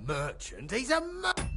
merchant. He's a merchant.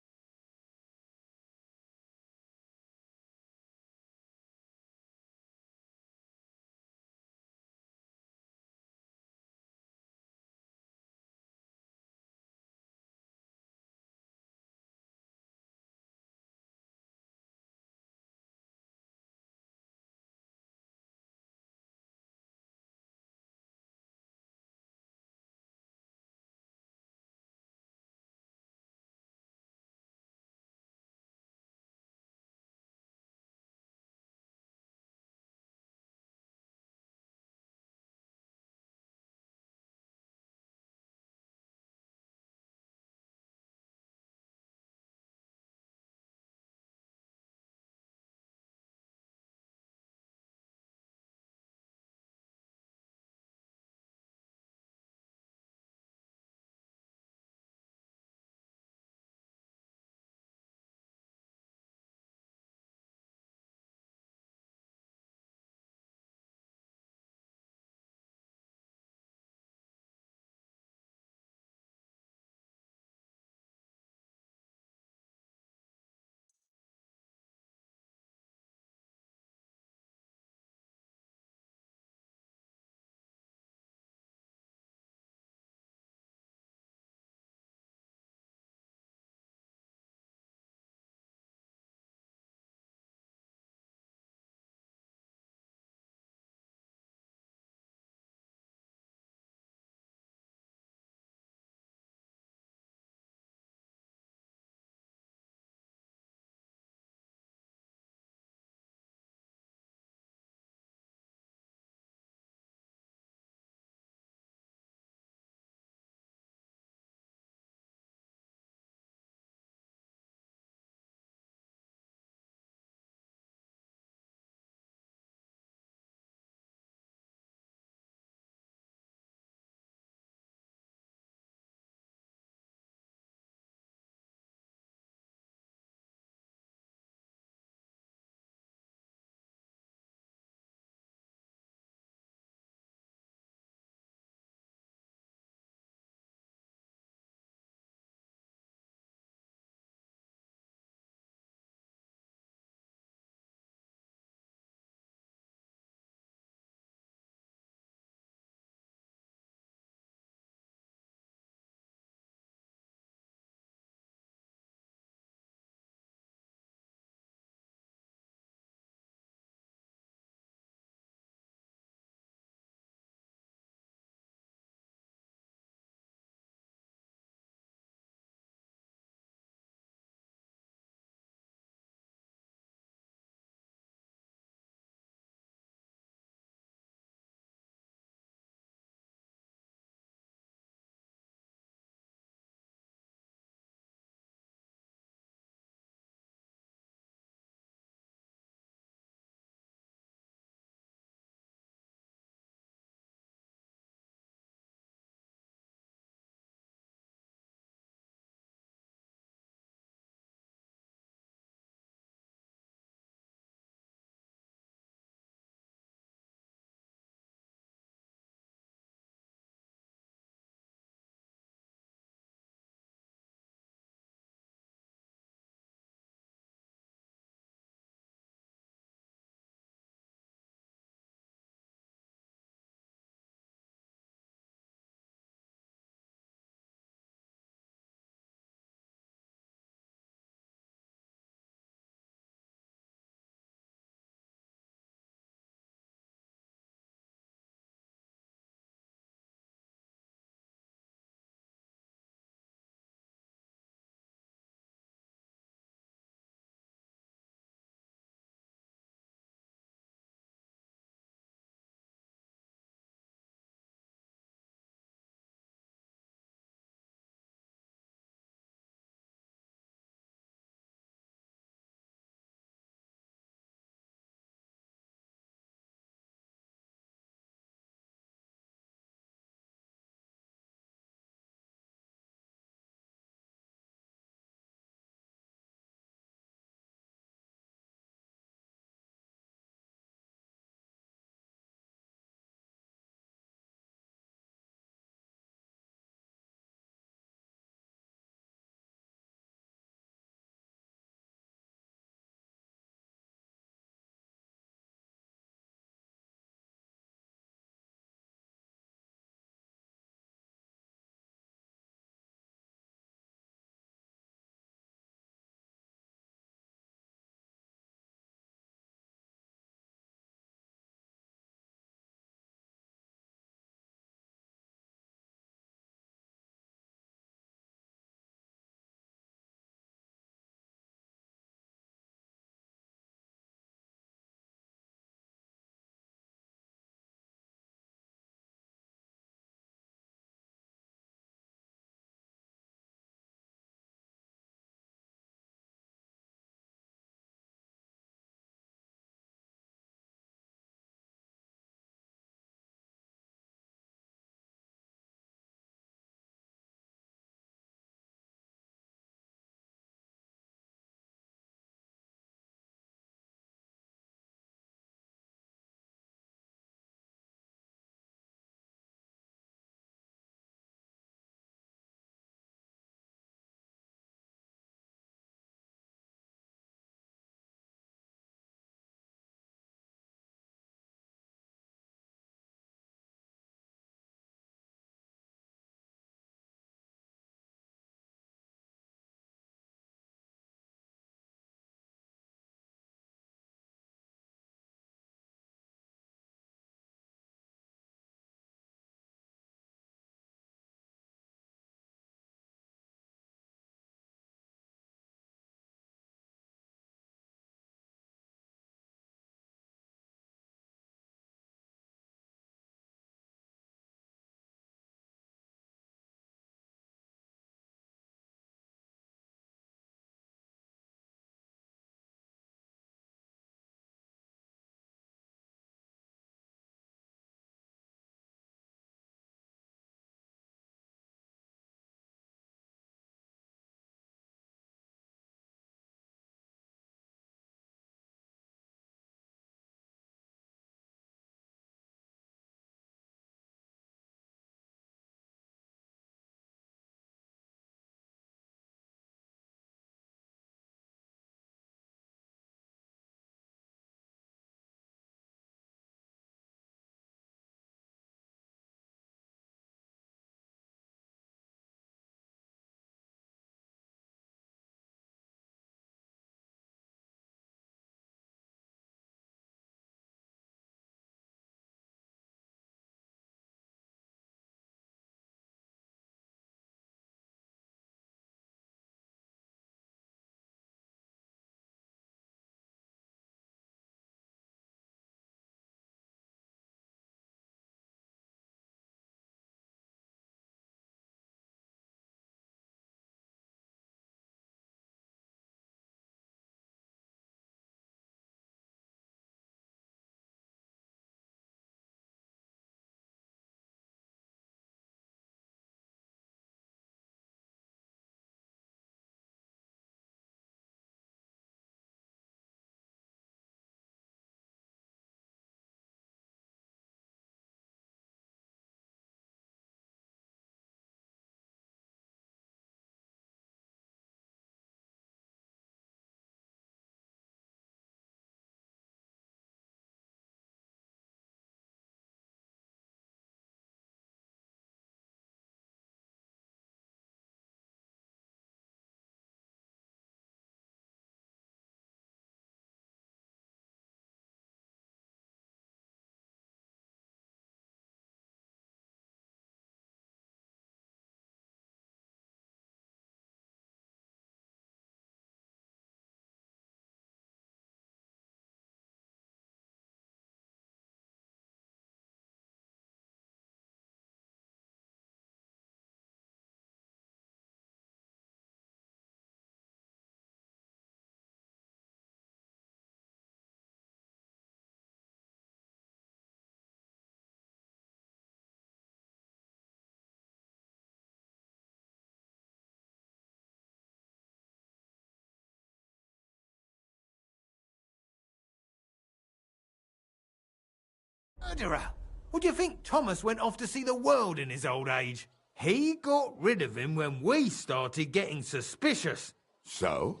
murderer. What do you think Thomas went off to see the world in his old age? He got rid of him when we started getting suspicious. So?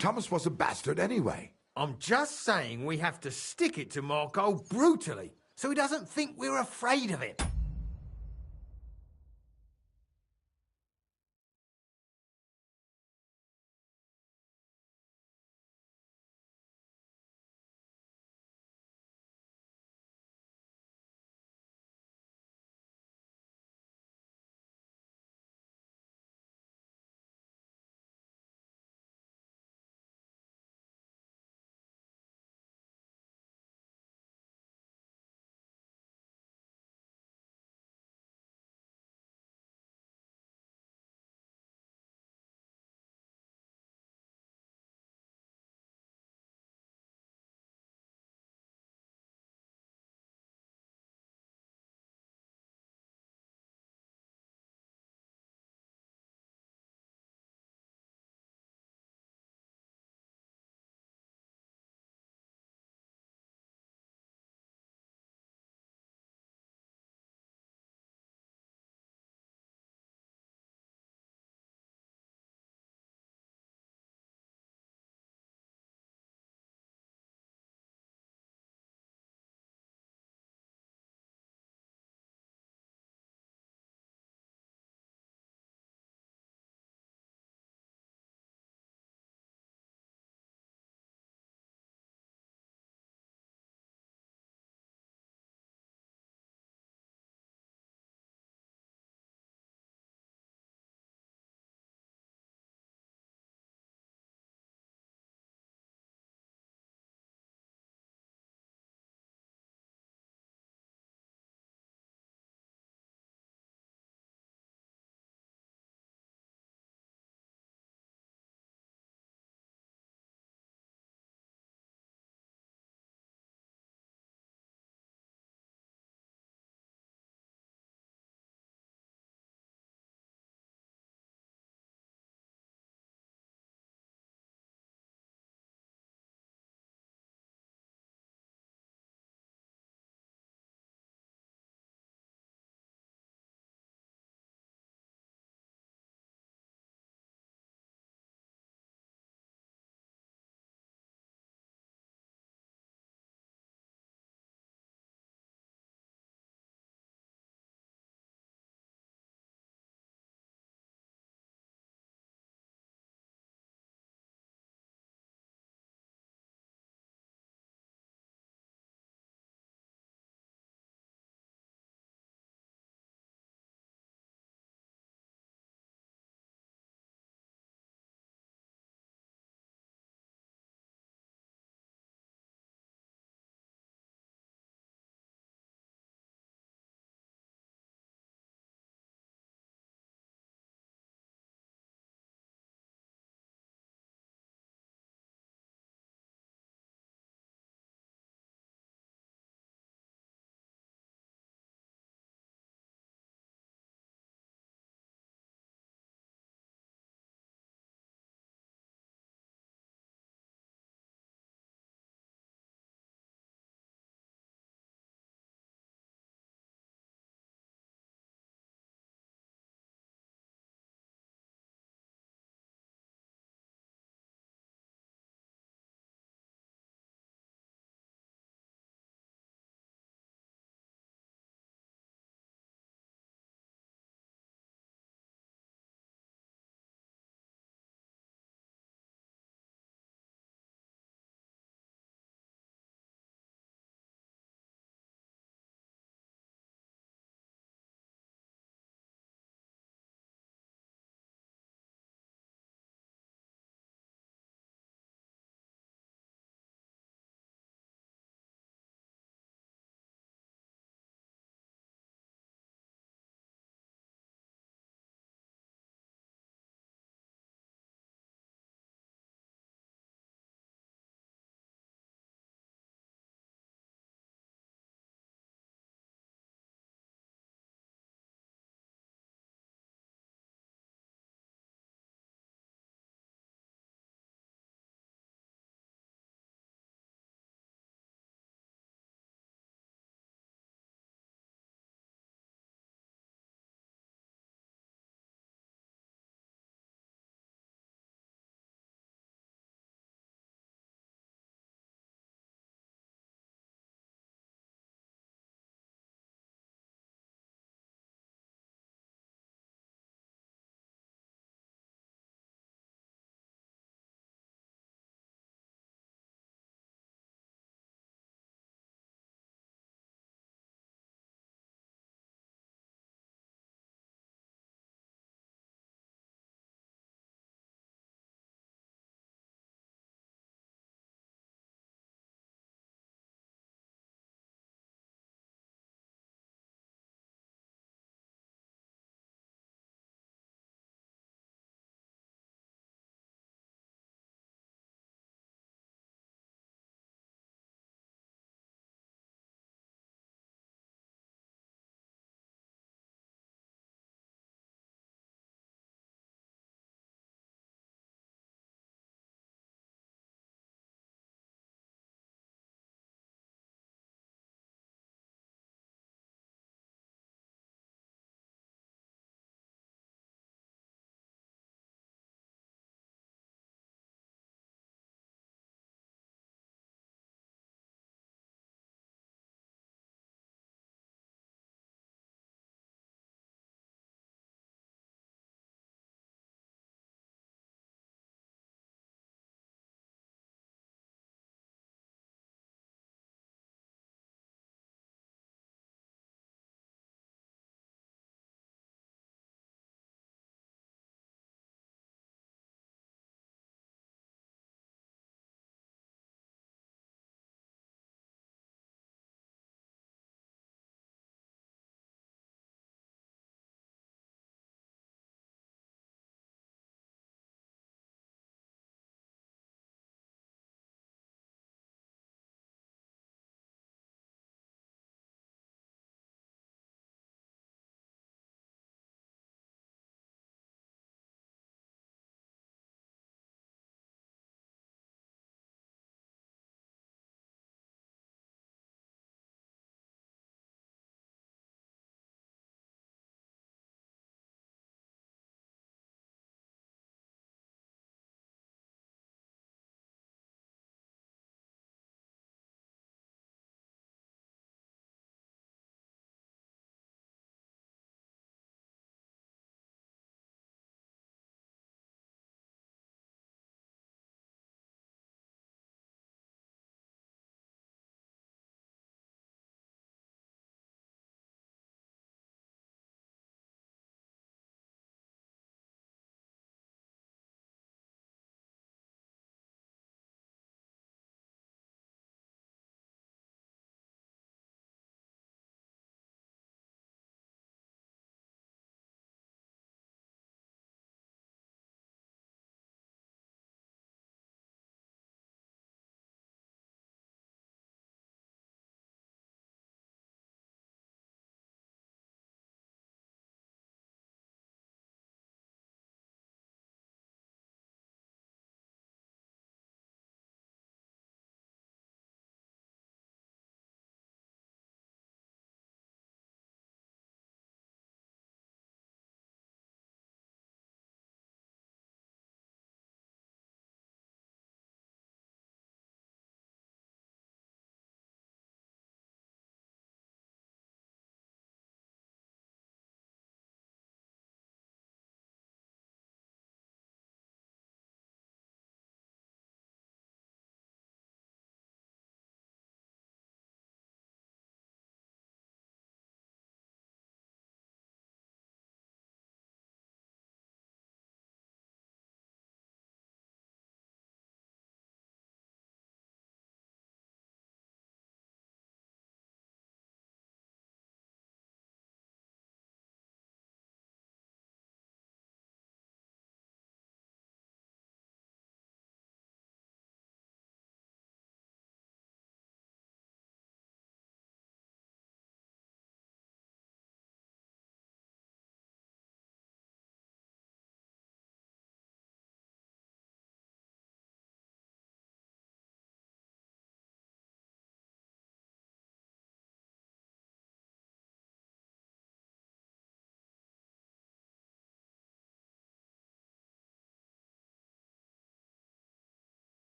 Thomas was a bastard anyway. I'm just saying we have to stick it to Marco brutally, so he doesn't think we're afraid of him.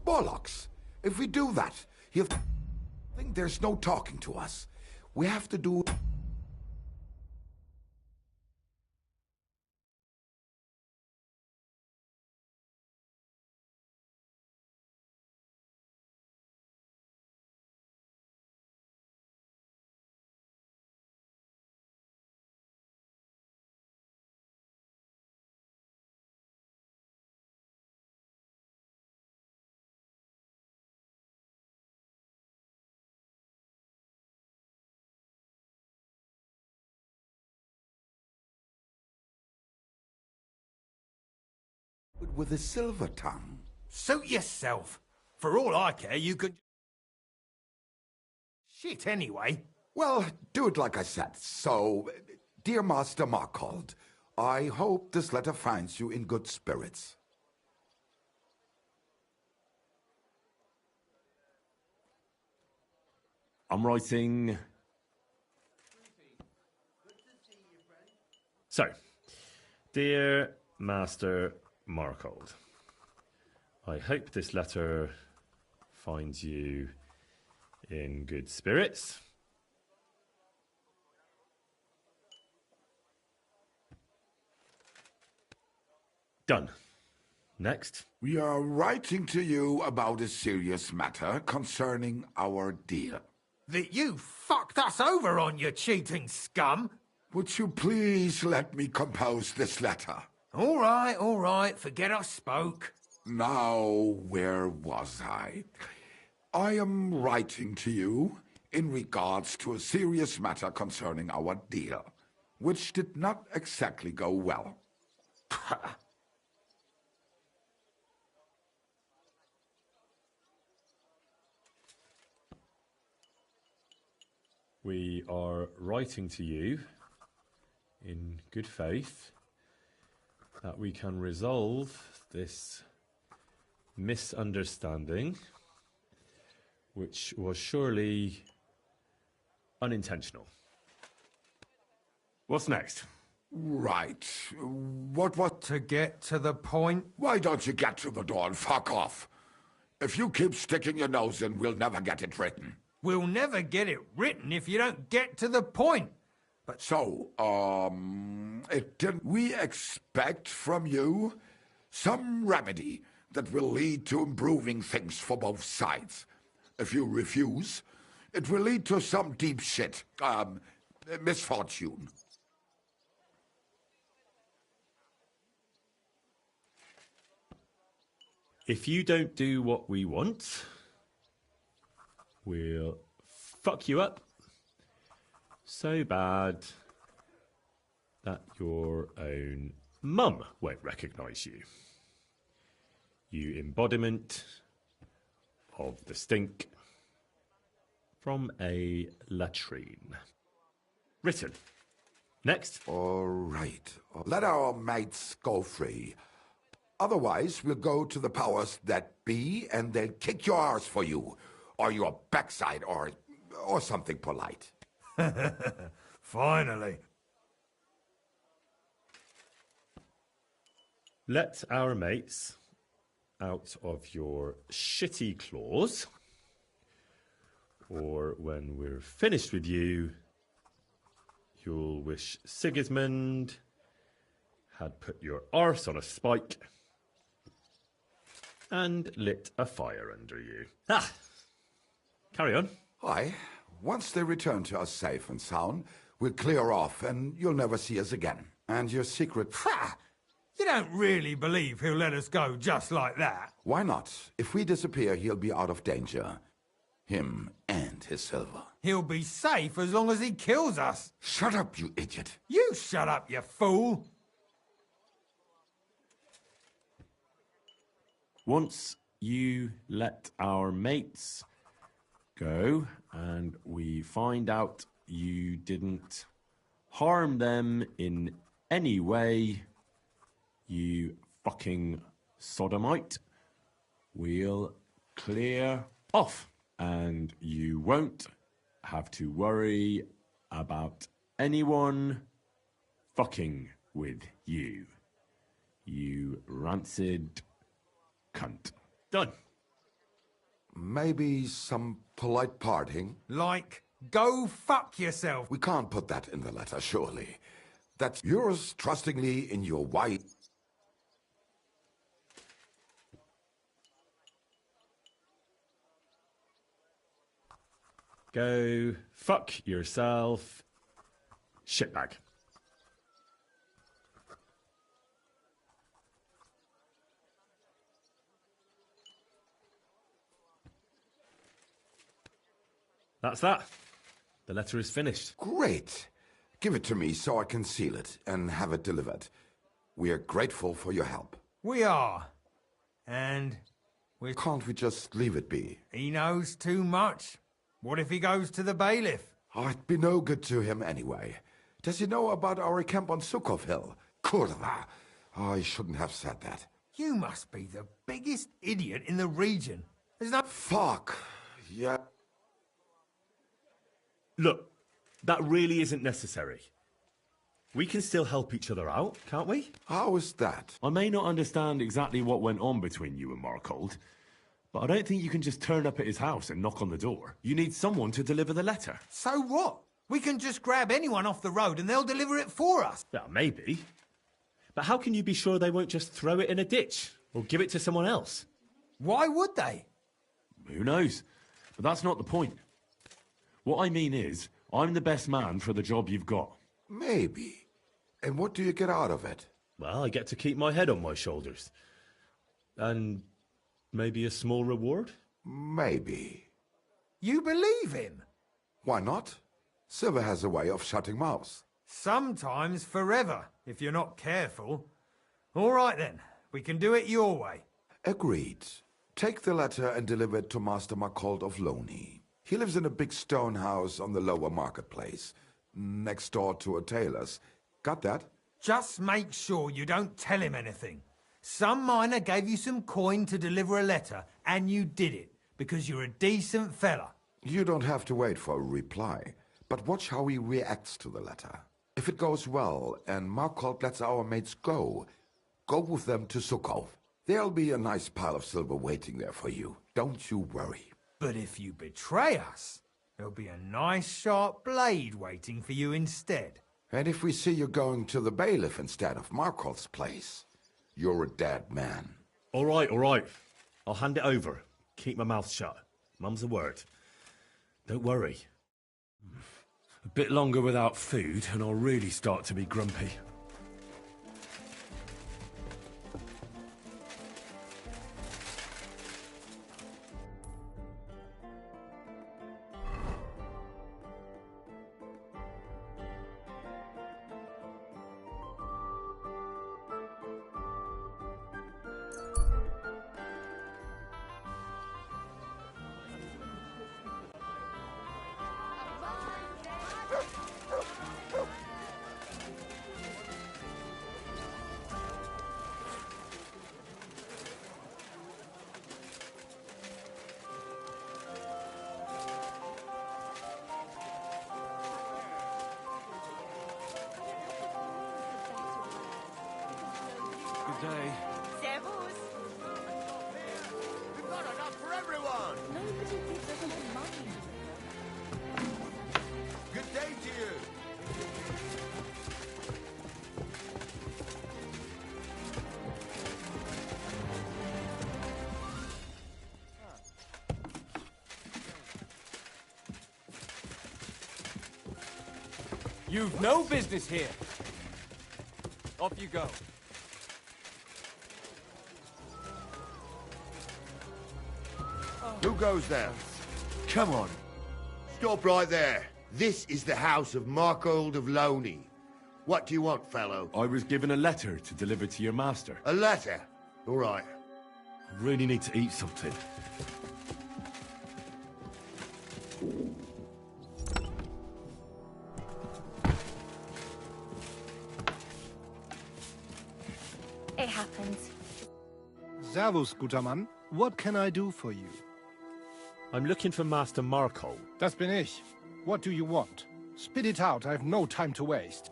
Bollocks. If we do that, he'll think there's no talking to us. We have to do... with a silver tongue. Suit yourself. For all I care, you could... Shit, anyway. Well, do it like I said. So, dear Master Markold, I hope this letter finds you in good spirits. I'm writing... So, dear Master Markold, I hope this letter finds you in good spirits. Done. Next. We are writing to you about a serious matter concerning our deal. That you fucked us over on, you cheating scum. Would you please let me compose this letter? All right, forget I spoke. Now, where was I? I am writing to you in regards to a serious matter concerning our deal, which did not exactly go well. We are writing to you in good faith that we can resolve this misunderstanding, which was surely unintentional. What's next? Right. What? To get to the point. Why don't you get to the door and fuck off? If you keep sticking your nose in, we'll never get it written. We'll never get it written if you don't get to the point. But so, didn't we expect from you some remedy that will lead to improving things for both sides? If you refuse, it will lead to some deep shit, misfortune. If you don't do what we want, we'll fuck you up so bad that your own mum won't recognise you. You embodiment of the stink from a latrine. Written. Next. All right. Let our mates go free. Otherwise, we'll go to the powers that be, and they'll kick your arse for you, or your backside, or something polite. Finally. Let our mates out of your shitty claws, or when we're finished with you, you'll wish Sigismund had put your arse on a spike and lit a fire under you. Ah! Carry on. Aye. Once they return to us safe and sound, we'll clear off and you'll never see us again. And your secret... Ha! You don't really believe he'll let us go just like that? Why not? If we disappear, he'll be out of danger. Him and his silver. He'll be safe as long as he kills us. Shut up, you idiot. You shut up, you fool. Once you let our mates go and we find out you didn't harm them in any way, you fucking sodomite, we'll clear off and you won't have to worry about anyone fucking with you. You rancid cunt. Done. Maybe some polite parting? Like, go fuck yourself. We can't put that in the letter, surely. That's yours trustingly in your wife. Go fuck yourself, shitbag. That's that. The letter is finished. Great. Give it to me so I can seal it and have it delivered. We are grateful for your help. We are. And Can't we just leave it be? he knows too much. What if he goes to the bailiff? I'd be no good to him anyway. Does he know about our camp on Sukov Hill? Kurva. I shouldn't have said that. You must be the biggest idiot in the region. There's no... Fuck. Yeah. Look, that really isn't necessary. We can still help each other out, can't we? How is that? I may not understand exactly what went on between you and Markold, but I don't think you can just turn up at his house and knock on the door. You need someone to deliver the letter. So what? We can just grab anyone off the road and they'll deliver it for us. Well, maybe. But how can you be sure they won't just throw it in a ditch or give it to someone else? Why would they? Who knows? But that's not the point. What I mean is, I'm the best man for the job you've got. Maybe. And what do you get out of it? Well, I get to keep my head on my shoulders. And maybe a small reward? Maybe. You believe him? Why not? Silver has a way of shutting mouths. Sometimes forever, if you're not careful. All right then, we can do it your way. Agreed. Take the letter and deliver it to Master Markold of Loney. He lives in a big stone house on the lower marketplace, next door to a tailor's. Got that? Just make sure you don't tell him anything. Some miner gave you some coin to deliver a letter, and you did it, because you're a decent fella. You don't have to wait for a reply, but watch how he reacts to the letter. If it goes well and Markold lets our mates go with them to Sukov. There'll be a nice pile of silver waiting there for you. Don't you worry. But if you betray us, there'll be a nice sharp blade waiting for you instead. And if we see you going to the bailiff instead of Markold's place, you're a dead man. All right, all right. I'll hand it over. Keep my mouth shut. Mum's a word. Don't worry. A bit longer without food, and I'll really start to be grumpy. Good day. Servus. We've got enough for everyone. Nobody gives us enough money. Good day to you. You've no business here. Off you go. Who goes there? Come on. Stop right there. This is the house of Markold of Loney. What do you want, fellow? I was given a letter to deliver to your master. A letter? All right. I really need to eat something. It happens. Servus, guter Mann. What can I do for you? I'm looking for Master Markold. Das bin ich. What do you want? Spit it out, I have no time to waste.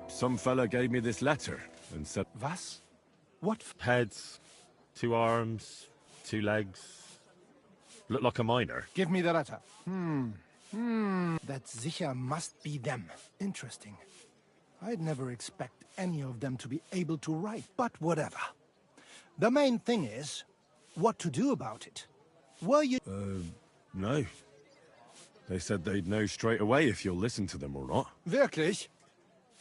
Some fella gave me this letter and said... Was? What? Heads, 2 arms, 2 legs. Look like a miner. Give me the letter. That sicher must be them. Interesting. I'd never expect any of them to be able to write, but whatever. The main thing is, what to do about it. Were you... No. They said they'd know straight away if you'll listen to them or not. Wirklich?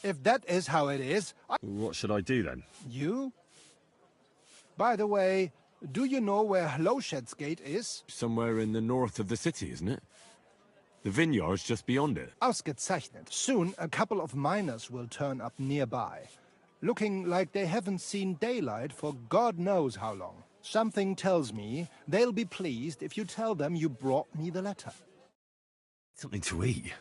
If that is how it is, What should I do then? You? By the way, do you know where Hlowshed's Gate is? Somewhere in the north of the city, isn't it? The vineyard's just beyond it. Ausgezeichnet. Soon, a couple of miners will turn up nearby, looking like they haven't seen daylight for God knows how long. Something tells me they'll be pleased if you tell them you brought me the letter. Something to eat.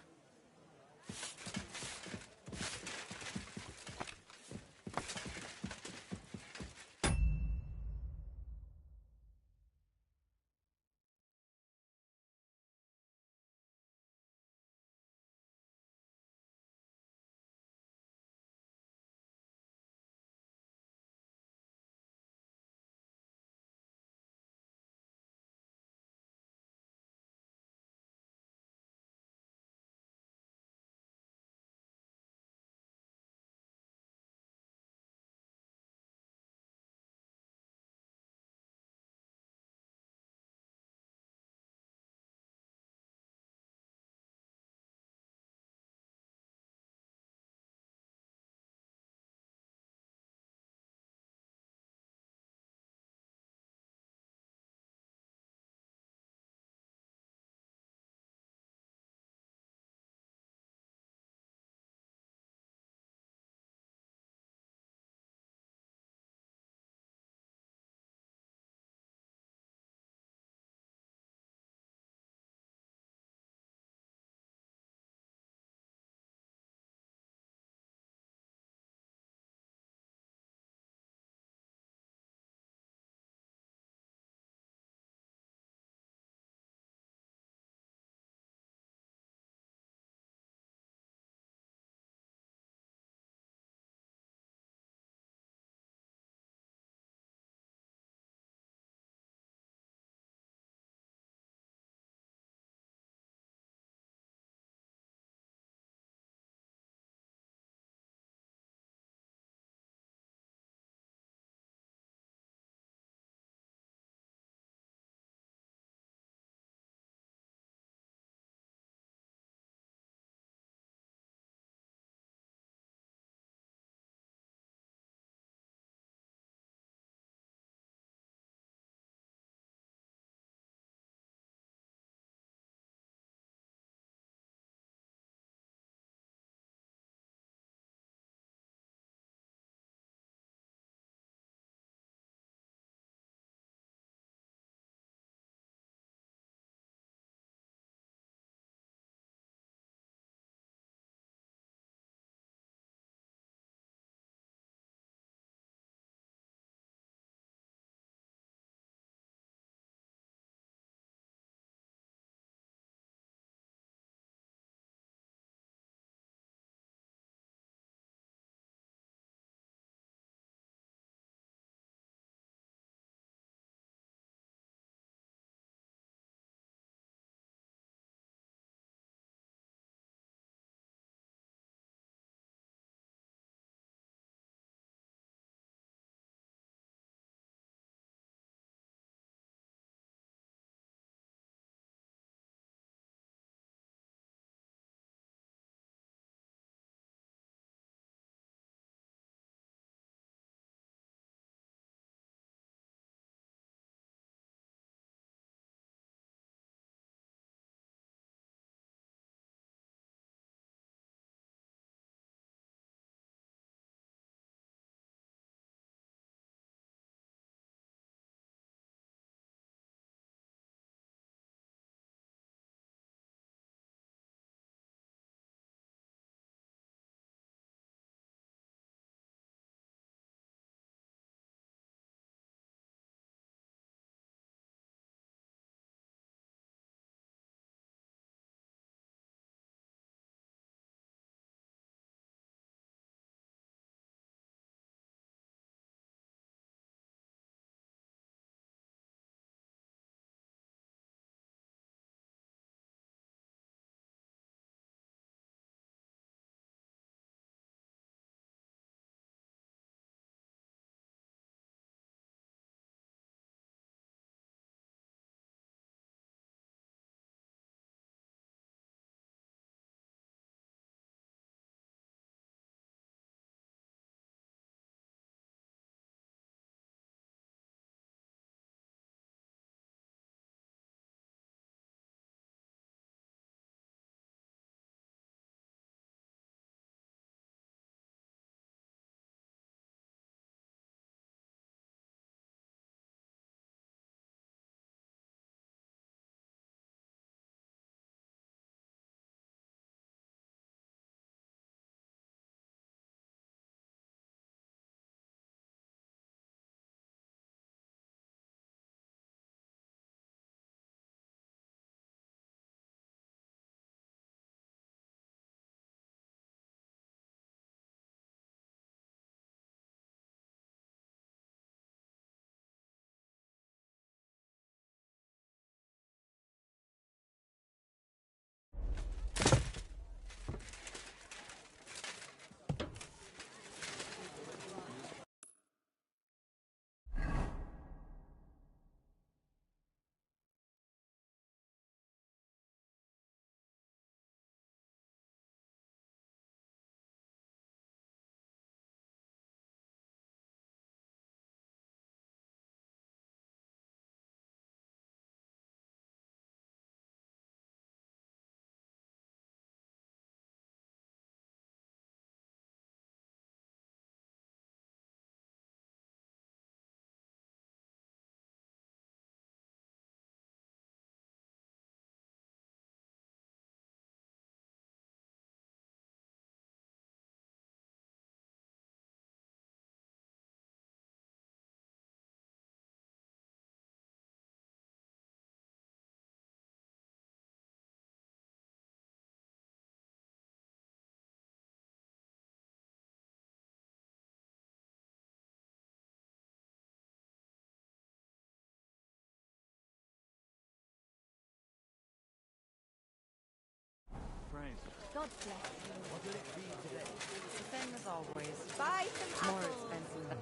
Train. God bless you. What will it be today? It's the same as always. Buy some More apples. expensive.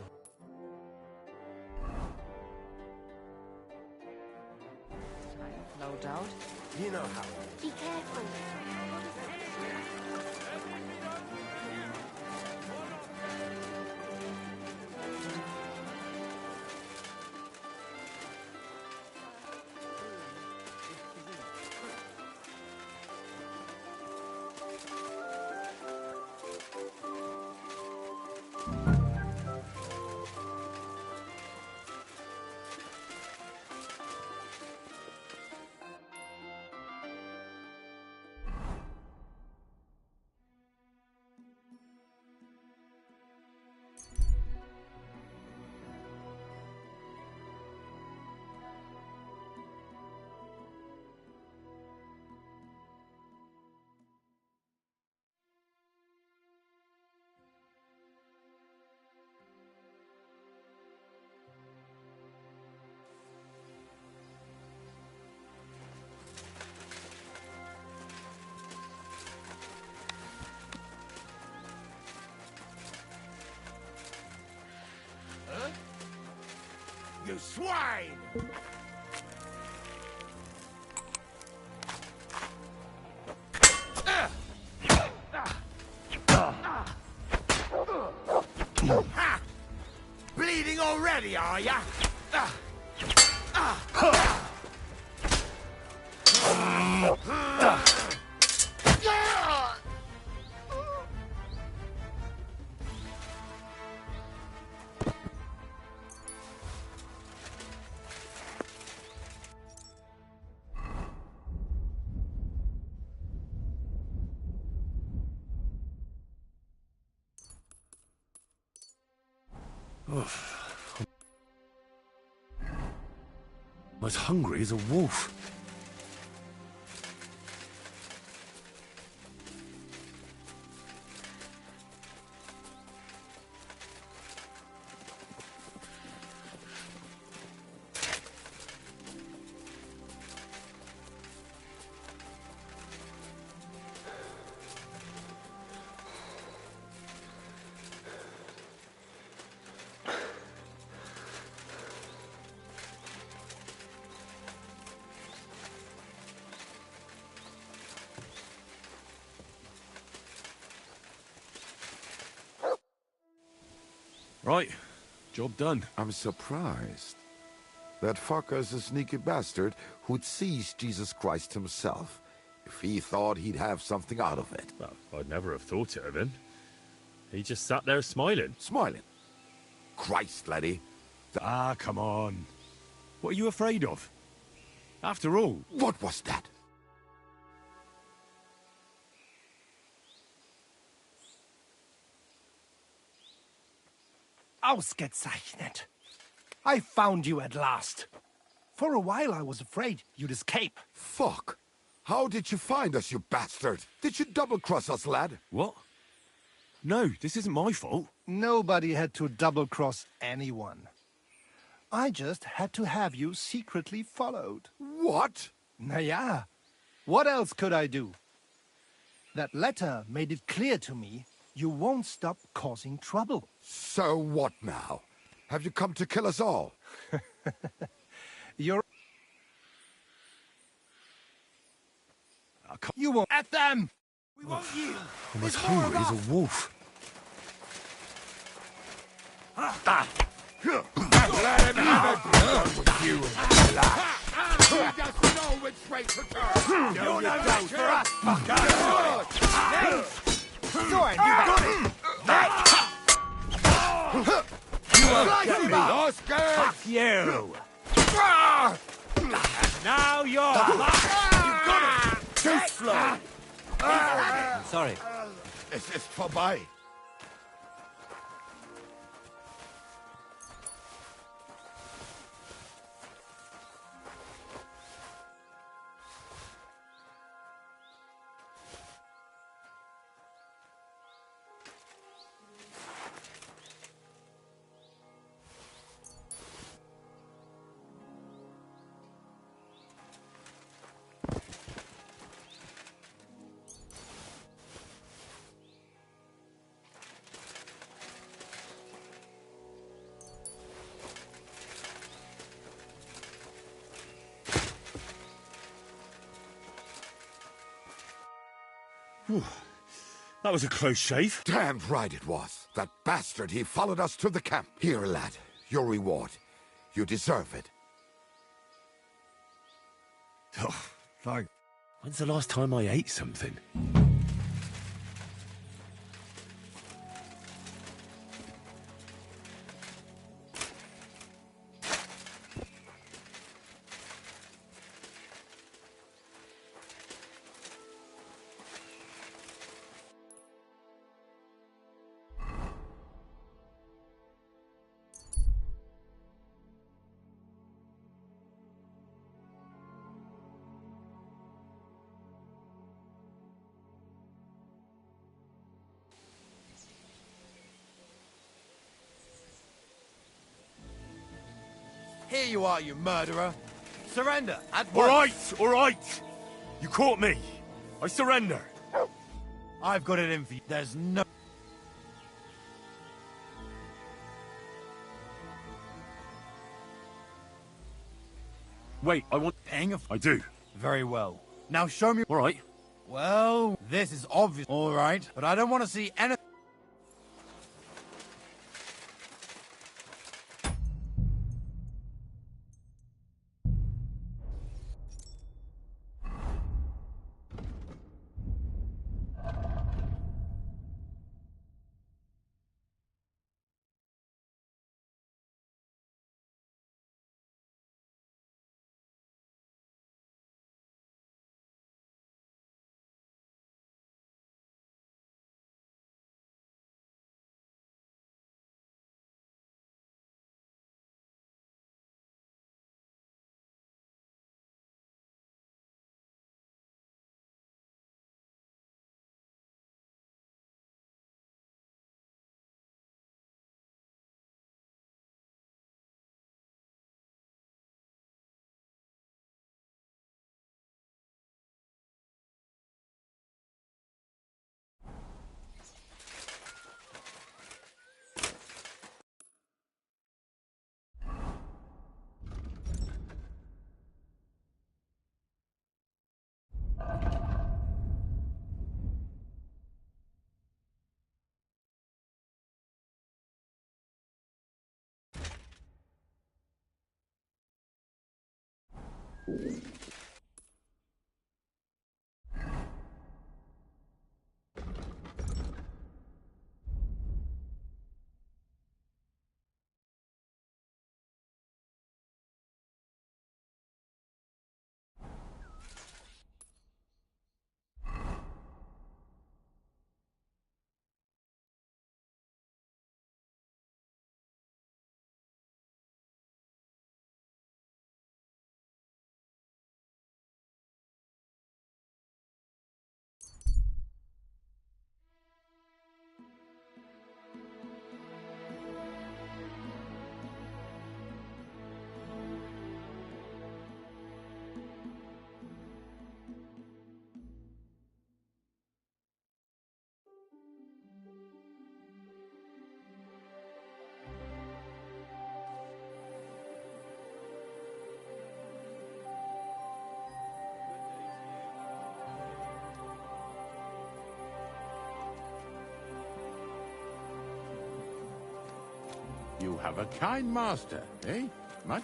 No doubt. You know how. Be careful. You swine! Ha! Bleeding already, are ya? I'm as hungry as a wolf. Right, job done. I'm surprised. That fucker's a sneaky bastard who'd seize Jesus Christ himself if he thought he'd have something out of it. Well, I'd never have thought it of him. He just sat there smiling. Smiling. Christ, laddie. Ah, come on. What are you afraid of? After all... What was that? Ausgezeichnet. I found you at last. For a while I was afraid you'd escape. Fuck. How did you find us, you bastard? Did you double-cross us, lad? What? No, this isn't my fault. Nobody had to double-cross anyone. I just had to have you secretly followed. What? Naja, what else could I do? That letter made it clear to me you won't stop causing trouble. So what now? Have you come to kill us all? You're... You won't... At them! We won't yield! I'm as hungry as a wolf. Let him have it! With you, he doesn't know which way to turn! You're no match for us, fucker! Zorn, you got it! Fuck you! Now you're fucked! You've got it! Too slow! Sorry. Es ist vorbei. That was a close shave. Damned right it was. That bastard, he followed us to the camp. Here, lad, your reward. You deserve it. Oh, like, when's the last time I ate something? Here you are, you murderer. Surrender at All once. right, all right. You caught me. I surrender. I've got it in for you. There's no... Wait, I want... Paying a... I do. Very well. Now show me... All right. Well, this is obvious. All right, but I don't want to see anything... You have a kind master, eh? Much?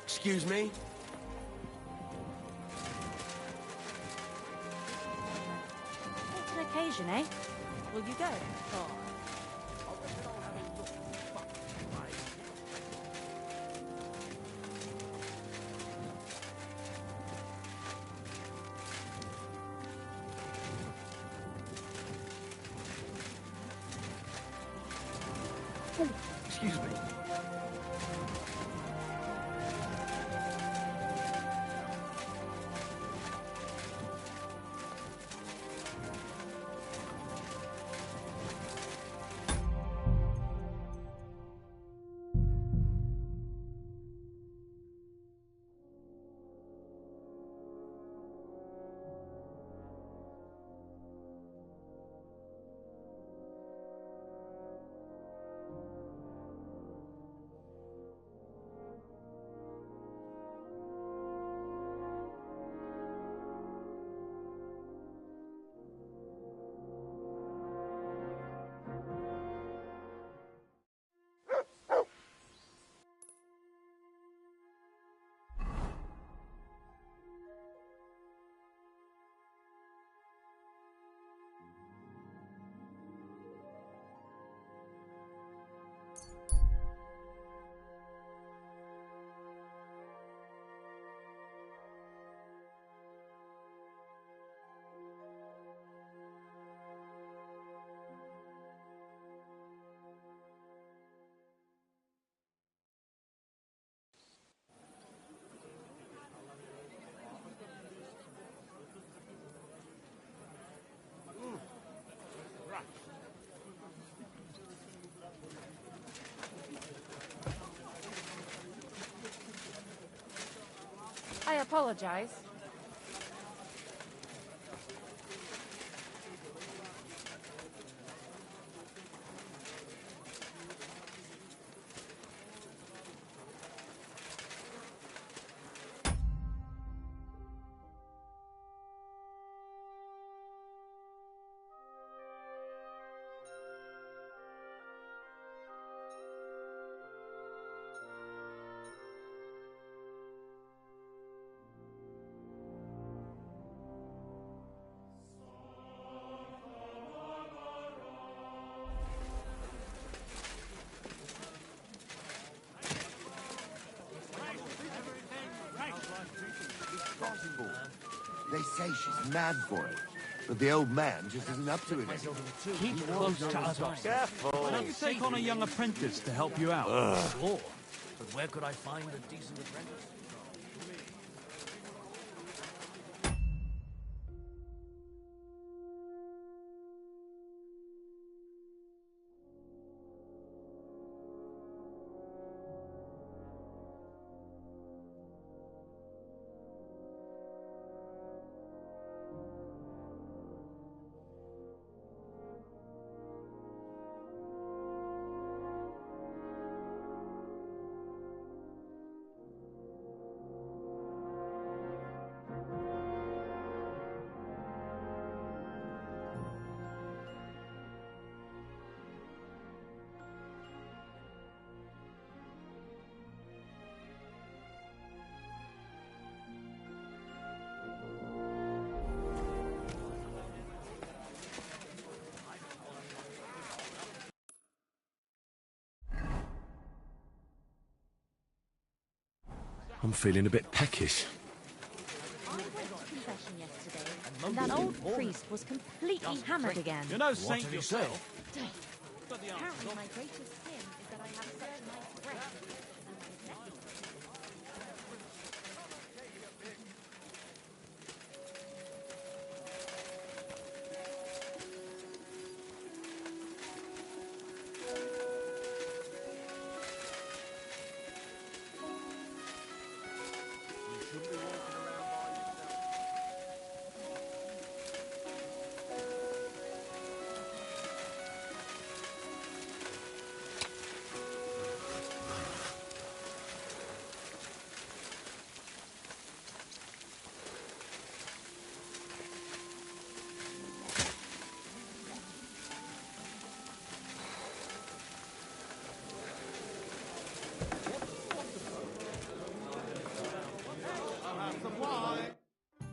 Excuse me? It's an occasion, eh? Will you go? Oh. Excuse me. I apologize. They say she's mad for it, but the old man just isn't up to it. Keep close to us. Careful. Why don't you take on a young apprentice to help you out? Sure. But where could I find a decent apprentice? I'm feeling a bit peckish. I went to confession yesterday, and that old priest was completely hammered again. You're no saint yourself. Apparently my greatest sin is that I have such nice breath.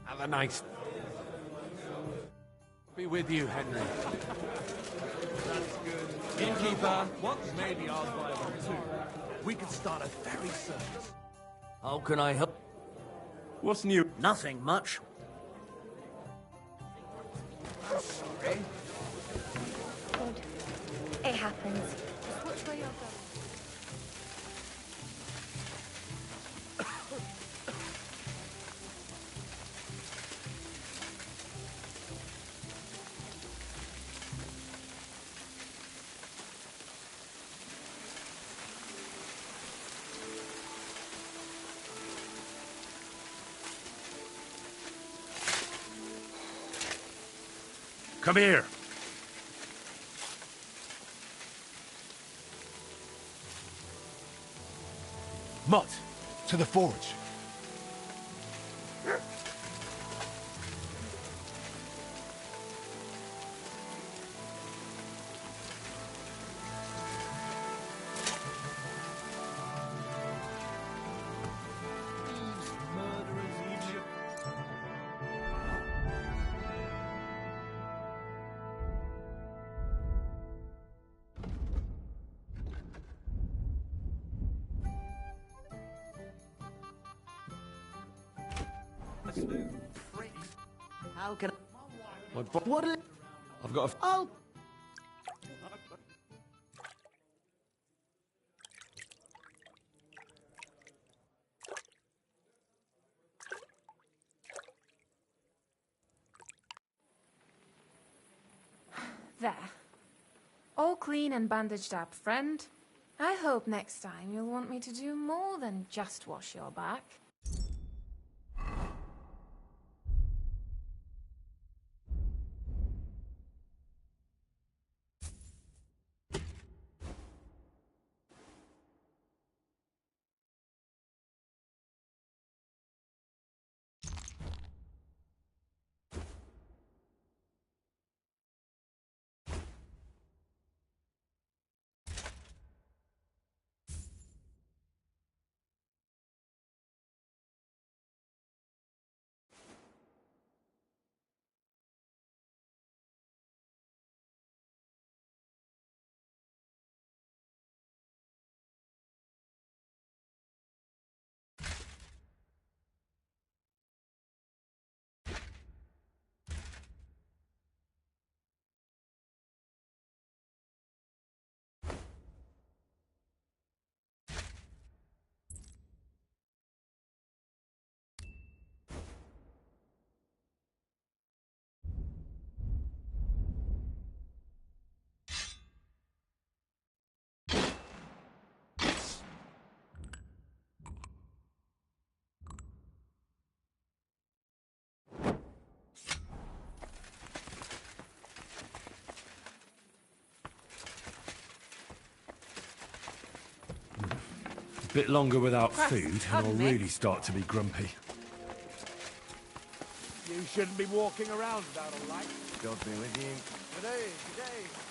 Have a nice... Be with you, Henry. Innkeeper, what's maybe ours by about 2? We could start a ferry service. How can I help? What's new? Nothing much. Good. It happens. Which way you're going? Come here. Mott, to the forge. How can My what? I've got a... Oh. There. All clean and bandaged up, friend. I hope next time you'll want me to do more than just wash your back. Bit longer without Christ, food, and I'll pardon me. really start to be grumpy. You shouldn't be walking around without a light. God be with you. Today, today.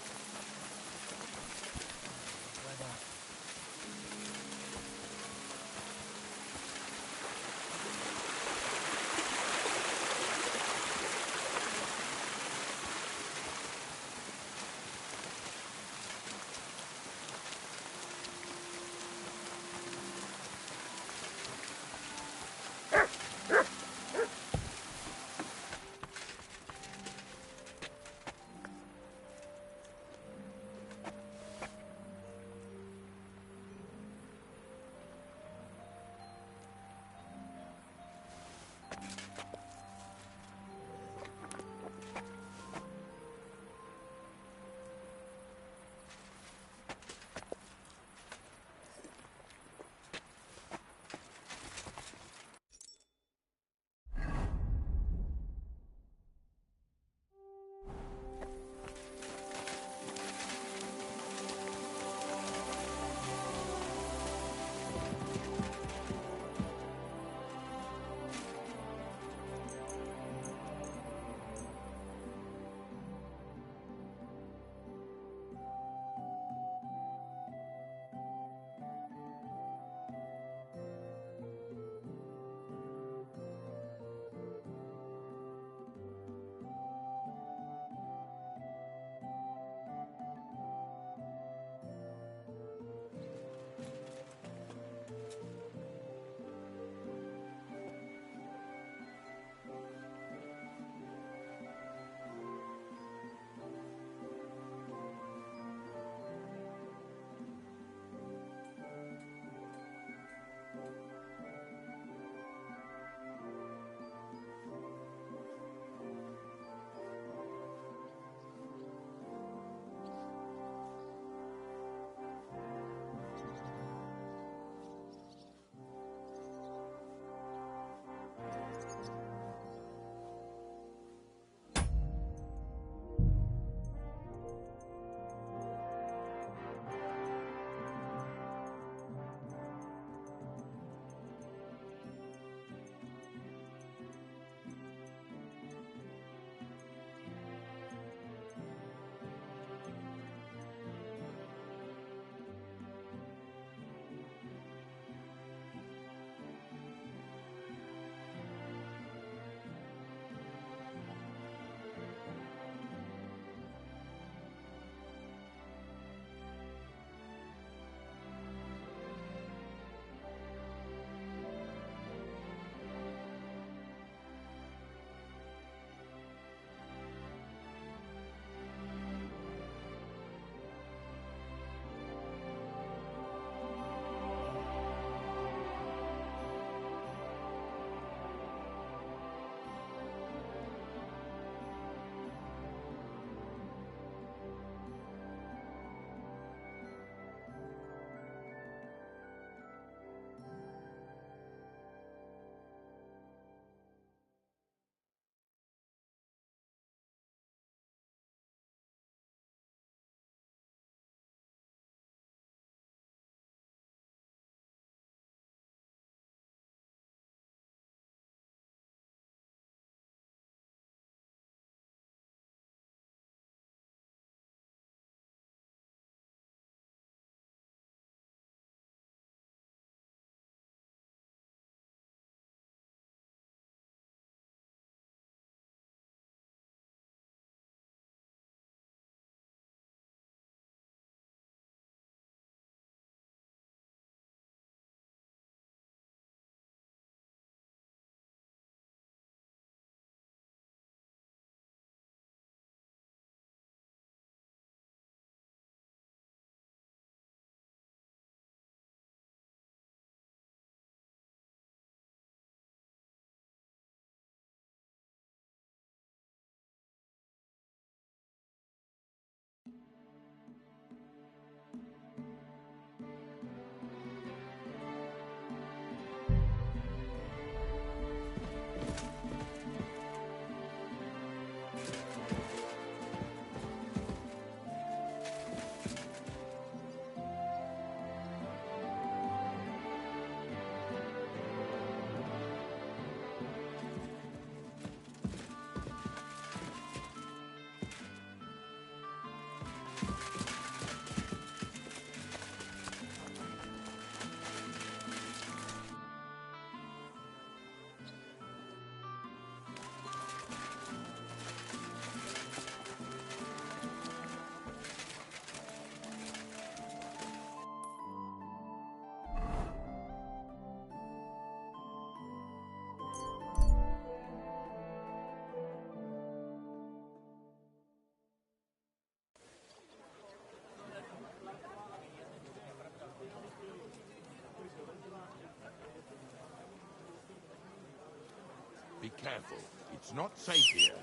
Be careful. It's not safe here.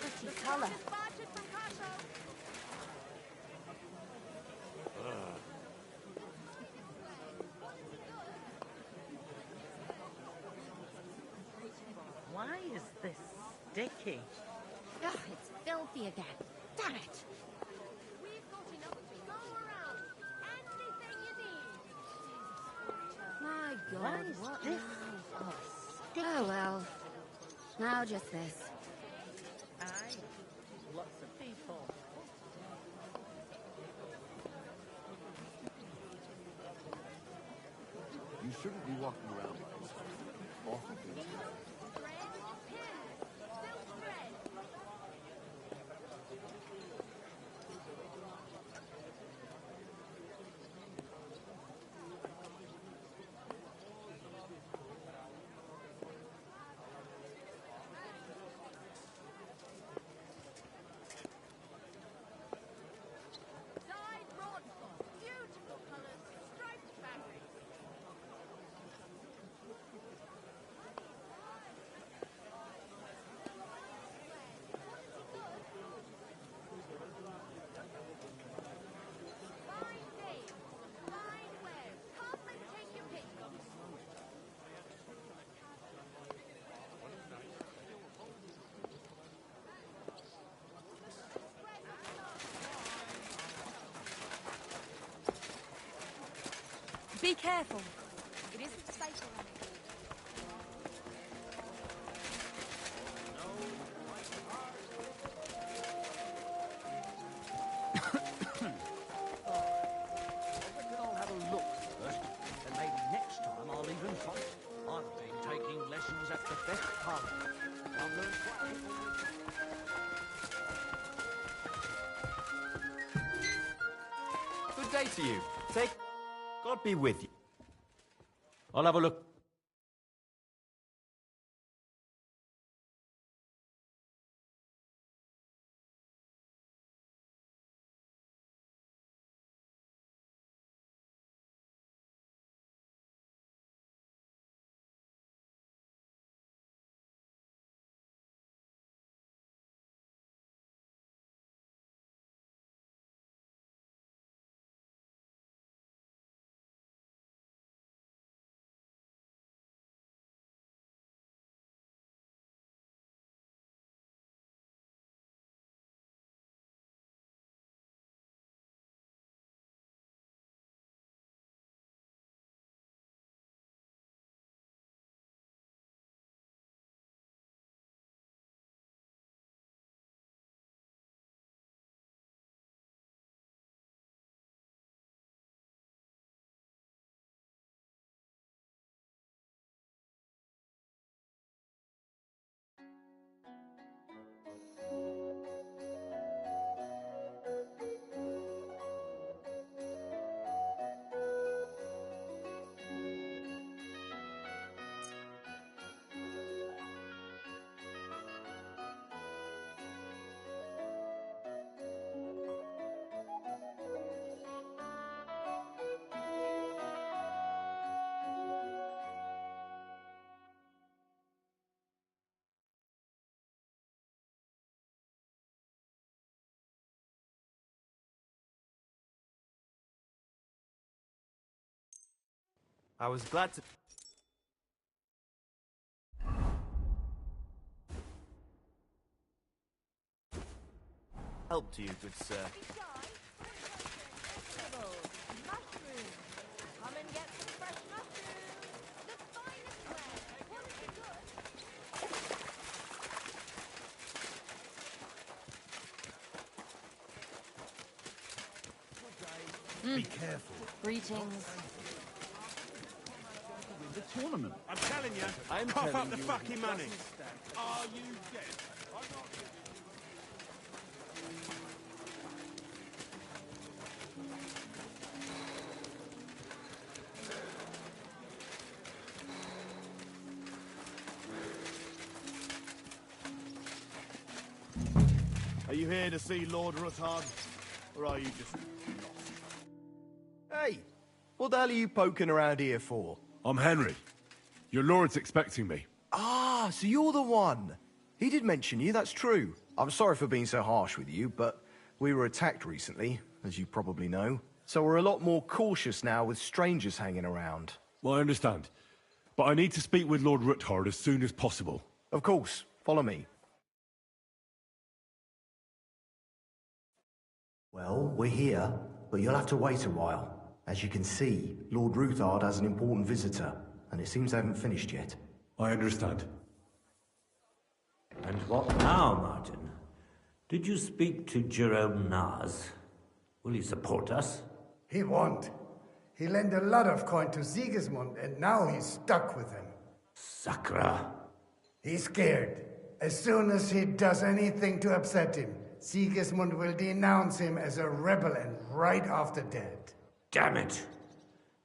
Pretty colour. Why is this sticky? Ugh, it's filthy again. Damn it! My God, Why is what this now? so sticky? Oh well. Now just this. Aye, lots of people. You shouldn't be walking around like this. Awful things. Be careful. It isn't safe around here. I'll have a look first, and maybe next time I'll even fight. I've been taking lessons at the best parlour. I've learned quite a bit. Good day to you. Take... God be with you. I'll have a look. I was glad to... help to you, good sir. Come and get some fresh mushrooms. The finest way. Want it good? Be careful. Greetings. The tournament. I'm telling you, I'm cough telling up the you, fucking money. Are you dead? Are you here to see Lord Ruthard? Or are you just lost? Hey, what the hell are you poking around here for? I'm Henry. Your lord's expecting me. Ah, so you're the one. He did mention you, that's true. I'm sorry for being so harsh with you, but we were attacked recently, as you probably know. So we're a lot more cautious now with strangers hanging around. Well, I understand. But I need to speak with Lord Ruthard as soon as possible. Of course. Follow me. Well, we're here, but you'll have to wait a while. As you can see, Lord Ruthard has an important visitor, and it seems they haven't finished yet. I understand. And what now, Martin? Did you speak to Jerome Naz? Will he support us? He won't. He lent a lot of coin to Sigismund, and now he's stuck with him. Sakra. He's scared. As soon as he does anything to upset him, Sigismund will denounce him as a rebel and right off the dead. Damn it!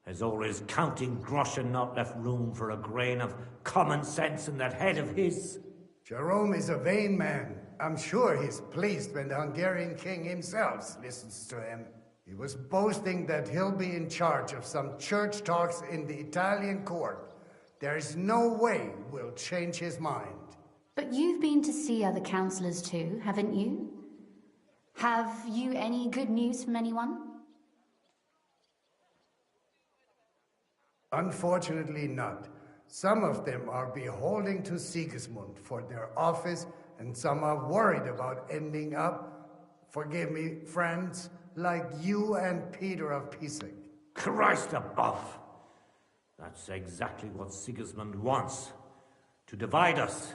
Has all his counting groschen not left room for a grain of common sense in that head of his? Jerome is a vain man. I'm sure he's pleased when the Hungarian king himself listens to him. He was boasting that he'll be in charge of some church talks in the Italian court. There is no way we'll change his mind. But you've been to see other councillors too, haven't you? Have you any good news from anyone? Unfortunately not. Some of them are beholden to Sigismund for their office, and some are worried about ending up, forgive me, friends, like you and Peter of Piesing. Christ above! That's exactly what Sigismund wants. To divide us.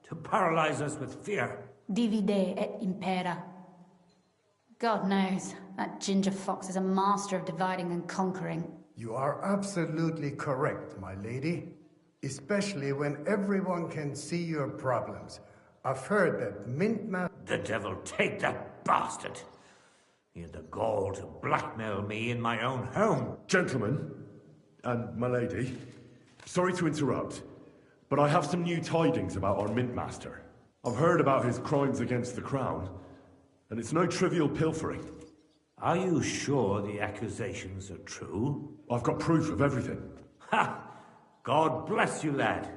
To paralyze us with fear. Divide et impera. God knows, that ginger fox is a master of dividing and conquering. You are absolutely correct, my lady. Especially when everyone can see your problems. I've heard that Mintma... The devil take that bastard! He had the gall to blackmail me in my own home. Gentlemen, and my lady, sorry to interrupt, but I have some new tidings about our Mintmaster. I've heard about his crimes against the crown, and it's no trivial pilfering. Are you sure the accusations are true? I've got proof of everything. Ha! God bless you, lad.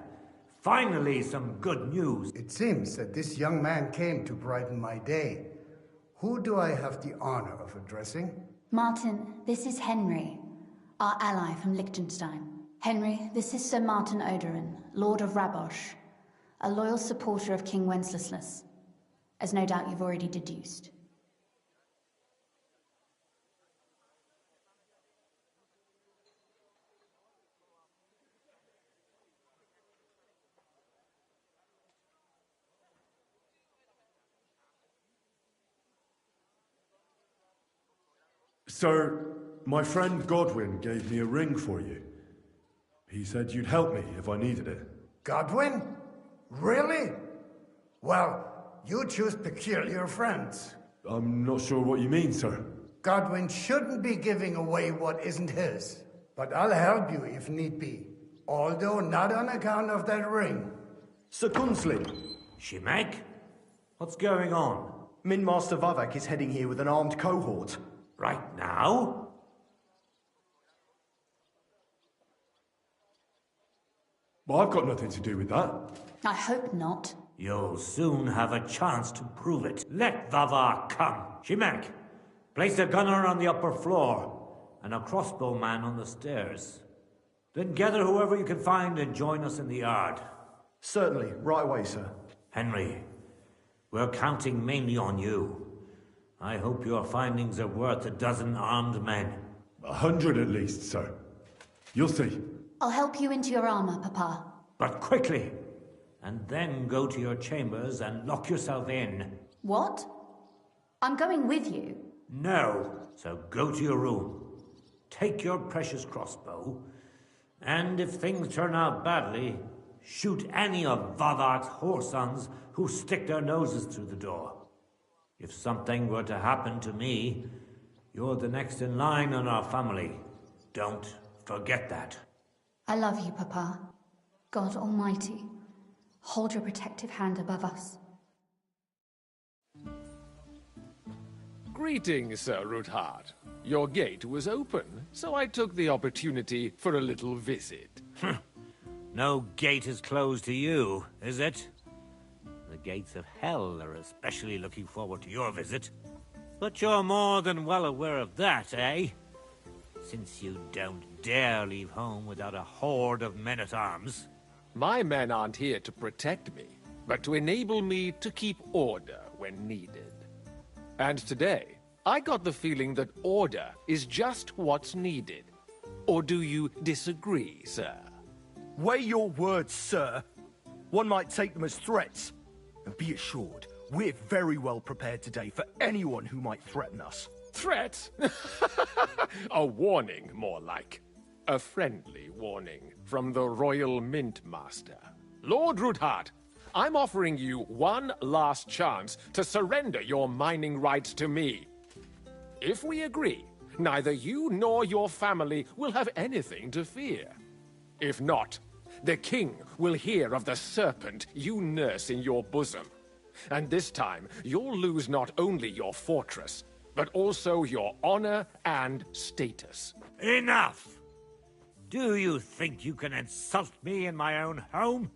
Finally, some good news. It seems that this young man came to brighten my day. Who do I have the honor of addressing? Martin, this is Henry, our ally from Liechtenstein. Henry, this is Sir Martin Odorin, Lord of Rabosh, a loyal supporter of King Wenceslas, as no doubt you've already deduced. Sir, my friend Godwin gave me a ring for you. He said you'd help me if I needed it. Godwin? Really? Well, you choose peculiar friends. I'm not sure what you mean, sir. Godwin shouldn't be giving away what isn't his. But I'll help you if need be. Although not on account of that ring. Sir Kunslin. Shimek? What's going on? Minmaster Vavak is heading here with an armed cohort. Right now? Well, I've got nothing to do with that. I hope not. You'll soon have a chance to prove it. Let Vavar come. Shimek, place a gunner on the upper floor and a crossbowman on the stairs. Then gather whoever you can find and join us in the yard. Certainly. Right away, sir. Henry, we're counting mainly on you. I hope your findings are worth 12 armed men. 100 at least, sir. You'll see. I'll help you into your armor, Papa. But quickly! And then go to your chambers and lock yourself in. What? I'm going with you. No. So go to your room. Take your precious crossbow. And if things turn out badly, shoot any of Vavar's whoresons who stick their noses through the door. If something were to happen to me, you're the next in line in our family. Don't forget that. I love you, Papa. God Almighty, hold your protective hand above us. Greetings, Sir Ruthard. Your gate was open, so I took the opportunity for a little visit. No gate is closed to you, is it? The gates of hell are especially looking forward to your visit. But you're more than well aware of that, eh? Since you don't dare leave home without a horde of men-at-arms. My men aren't here to protect me, but to enable me to keep order when needed. And today, I got the feeling that order is just what's needed. Or do you disagree, sir? Weigh your words, sir. One might take them as threats. And be assured, we're very well prepared today for anyone who might threaten us. Threat? A warning, more like. A friendly warning from the Royal Mint Master. Lord Ruthard, I'm offering you one last chance to surrender your mining rights to me. If we agree, neither you nor your family will have anything to fear. If not, the king will hear of the serpent you nurse in your bosom. And this time, you'll lose not only your fortress, but also your honor and status. Enough! Do you think you can insult me in my own home?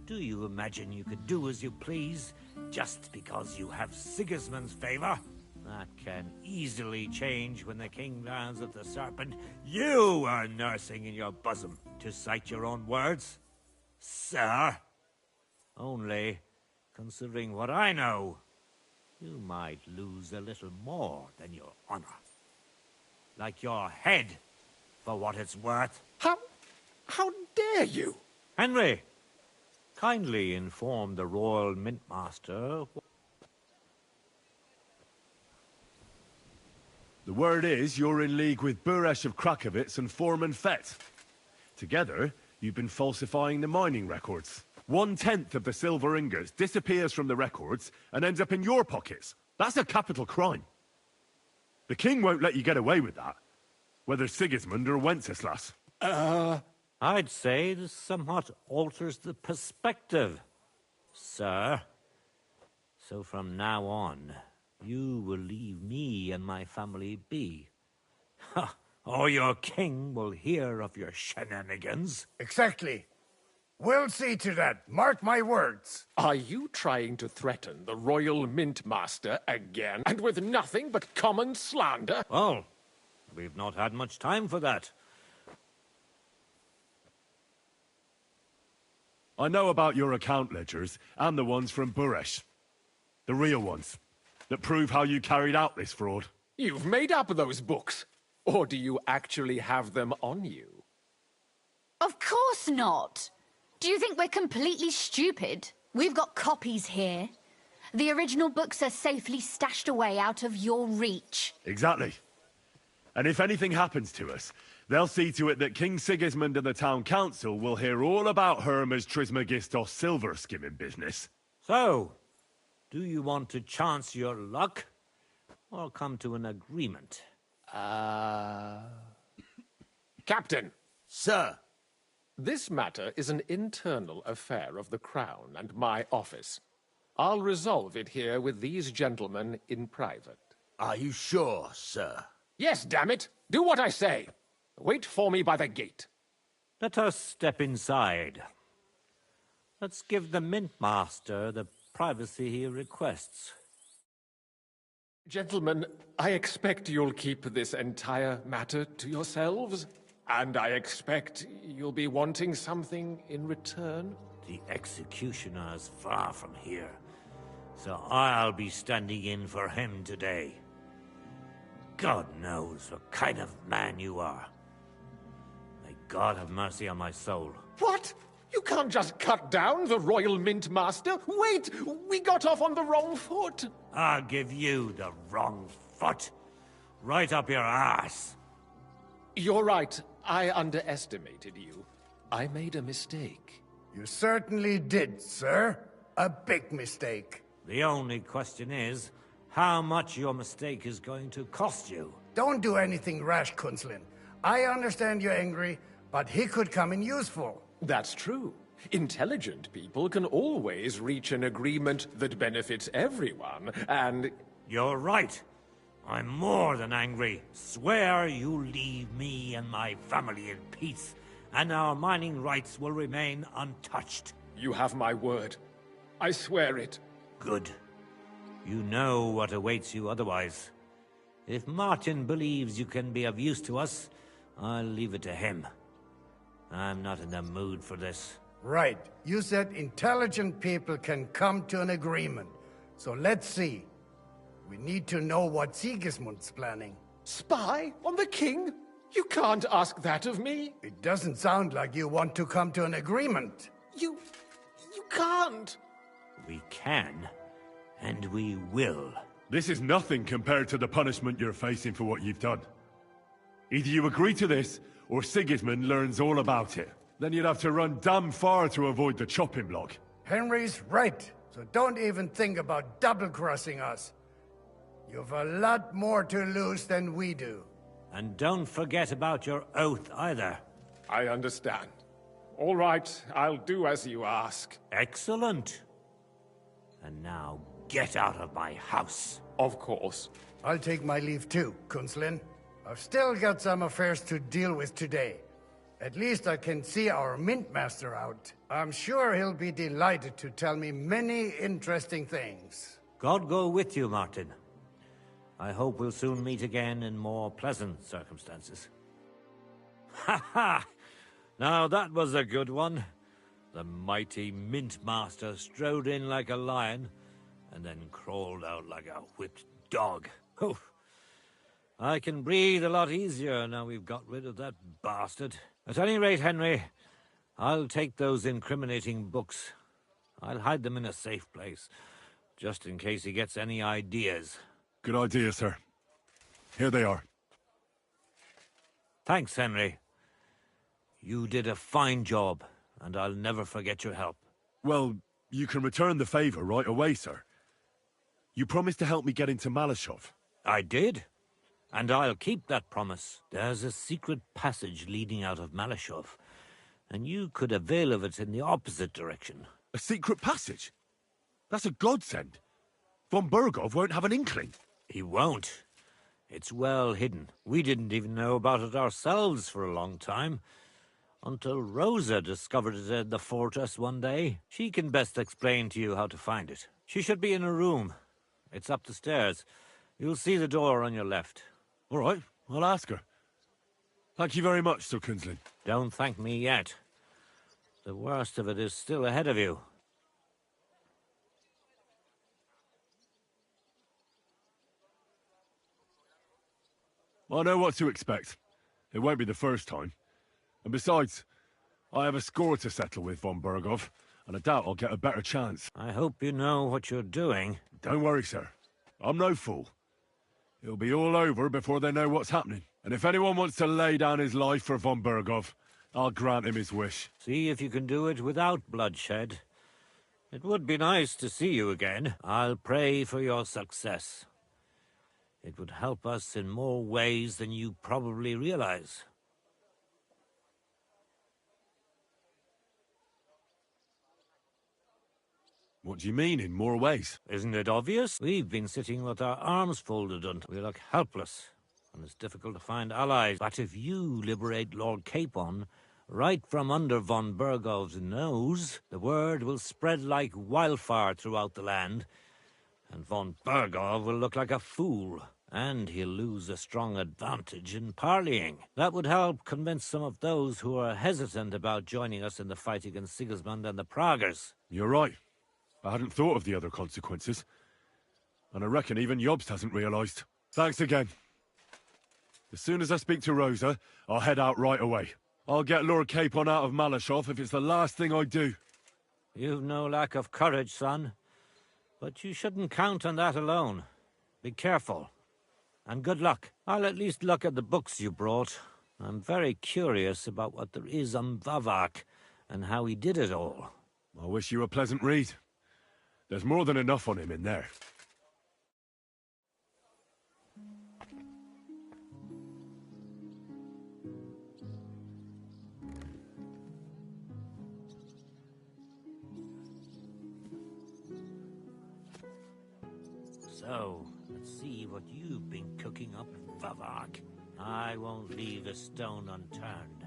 Do you imagine you could do as you please, just because you have Sigismund's favor? That can easily change when the king learns of the serpent you are nursing in your bosom, to cite your own words, sir. Only, considering what I know, you might lose a little more than your honor. Like your head, for what it's worth. How dare you? Henry, kindly inform the Royal Mint Master. The word is you're in league with Buresh of Krakowitz and Foreman Fett. Together, you've been falsifying the mining records. 1/10 of the silver ingots disappears from the records and ends up in your pockets. That's a capital crime. The king won't let you get away with that, whether Sigismund or Wenceslas. I'd say this somewhat alters the perspective, sir. So from now on, you will leave me and my family be. Or your king will hear of your shenanigans. Exactly. We'll see to that. Mark my words. Are you trying to threaten the Royal Mint Master again, and with nothing but common slander? Well, we've not had much time for that. I know about your account ledgers and the ones from Buresh. The real ones, that prove how you carried out this fraud. You've made up those books. Or do you actually have them on you? Of course not. Do you think we're completely stupid? We've got copies here. The original books are safely stashed away out of your reach. Exactly. And if anything happens to us, they'll see to it that King Sigismund and the town council will hear all about Hermes Trismegistos silver skimming business. So, do you want to chance your luck, or come to an agreement? Captain. Sir. This matter is an internal affair of the Crown and my office. I'll resolve it here with these gentlemen in private. Are you sure, sir? Yes, damn it! Do what I say! Wait for me by the gate. Let us step inside. Let's give the Mint Master the privacy he requests. Gentlemen, I expect you'll keep this entire matter to yourselves. And I expect you'll be wanting something in return. The executioner is far from here, so I'll be standing in for him today. God knows what kind of man you are. May God have mercy on my soul. What? You can't just cut down the Royal Mint Master. Wait! We got off on the wrong foot. I'll give you the wrong foot. Right up your ass. You're right. I underestimated you. I made a mistake. You certainly did, sir. A big mistake. The only question is, how much your mistake is going to cost you. Don't do anything rash, Kunslin. I understand you're angry, but he could come in useful. That's true. Intelligent people can always reach an agreement that benefits everyone, and... You're right. I'm more than angry. Swear you leave me and my family in peace, and our mining rights will remain untouched. You have my word. I swear it. Good. You know what awaits you otherwise. If Martin believes you can be of use to us, I'll leave it to him. I'm not in the mood for this. Right. You said intelligent people can come to an agreement. So let's see. We need to know what Sigismund's planning. Spy on the king? You can't ask that of me. It doesn't sound like you want to come to an agreement. You can't. We can, and we will. This is nothing compared to the punishment you're facing for what you've done. Either you agree to this, or Sigismund learns all about it. Then you'd have to run damn far to avoid the chopping block. Henry's right, so don't even think about double-crossing us. You've a lot more to lose than we do. And don't forget about your oath either. I understand. All right, I'll do as you ask. Excellent. And now, get out of my house. Of course. I'll take my leave too, Kunslin. I've still got some affairs to deal with today. At least I can see our Mintmaster out. I'm sure he'll be delighted to tell me many interesting things. God go with you, Martin. I hope we'll soon meet again in more pleasant circumstances. Ha ha! Now that was a good one. The mighty Mintmaster strode in like a lion, and then crawled out like a whipped dog. Oh, I can breathe a lot easier now we've got rid of that bastard. At any rate, Henry, I'll take those incriminating books. I'll hide them in a safe place, just in case he gets any ideas. Good idea, sir. Here they are. Thanks, Henry. You did a fine job, and I'll never forget your help. Well, you can return the favor right away, sir. You promised to help me get into Malashov. I did, and I'll keep that promise. There's a secret passage leading out of Malashov, and you could avail of it in the opposite direction. A secret passage? That's a godsend. Von Bergov won't have an inkling. He won't. It's well hidden. We didn't even know about it ourselves for a long time. Until Rosa discovered it in the fortress one day. She can best explain to you how to find it. She should be in her room. It's up the stairs. You'll see the door on your left. All right, I'll ask her. Thank you very much, Sir Kunslin. Don't thank me yet. The worst of it is still ahead of you. I know what to expect. It won't be the first time. And besides, I have a score to settle with Von Bergov, and I doubt I'll get a better chance. I hope you know what you're doing. Don't worry, sir. I'm no fool. It'll be all over before they know what's happening. And if anyone wants to lay down his life for Von Bergov, I'll grant him his wish. See if you can do it without bloodshed. It would be nice to see you again. I'll pray for your success. It would help us in more ways than you probably realize. What do you mean, in more ways? Isn't it obvious? We've been sitting with our arms folded and we look helpless, and it's difficult to find allies. But if you liberate Lord Capon, right from under von Bergov's nose, the word will spread like wildfire throughout the land, and von Bergov will look like a fool, and he'll lose a strong advantage in parleying. That would help convince some of those who are hesitant about joining us in the fight against Sigismund and the Praguers. You're right. I hadn't thought of the other consequences. And I reckon even Jobst hasn't realised. Thanks again. As soon as I speak to Rosa, I'll head out right away. I'll get Lord Capon out of Malashov if it's the last thing I do. You've no lack of courage, son. But you shouldn't count on that alone. Be careful. And good luck. I'll at least look at the books you brought. I'm very curious about what there is on Vavak and how he did it all. I wish you a pleasant read. There's more than enough on him in there. So, let's see what you've been cooking up, Vavak. I won't leave a stone unturned.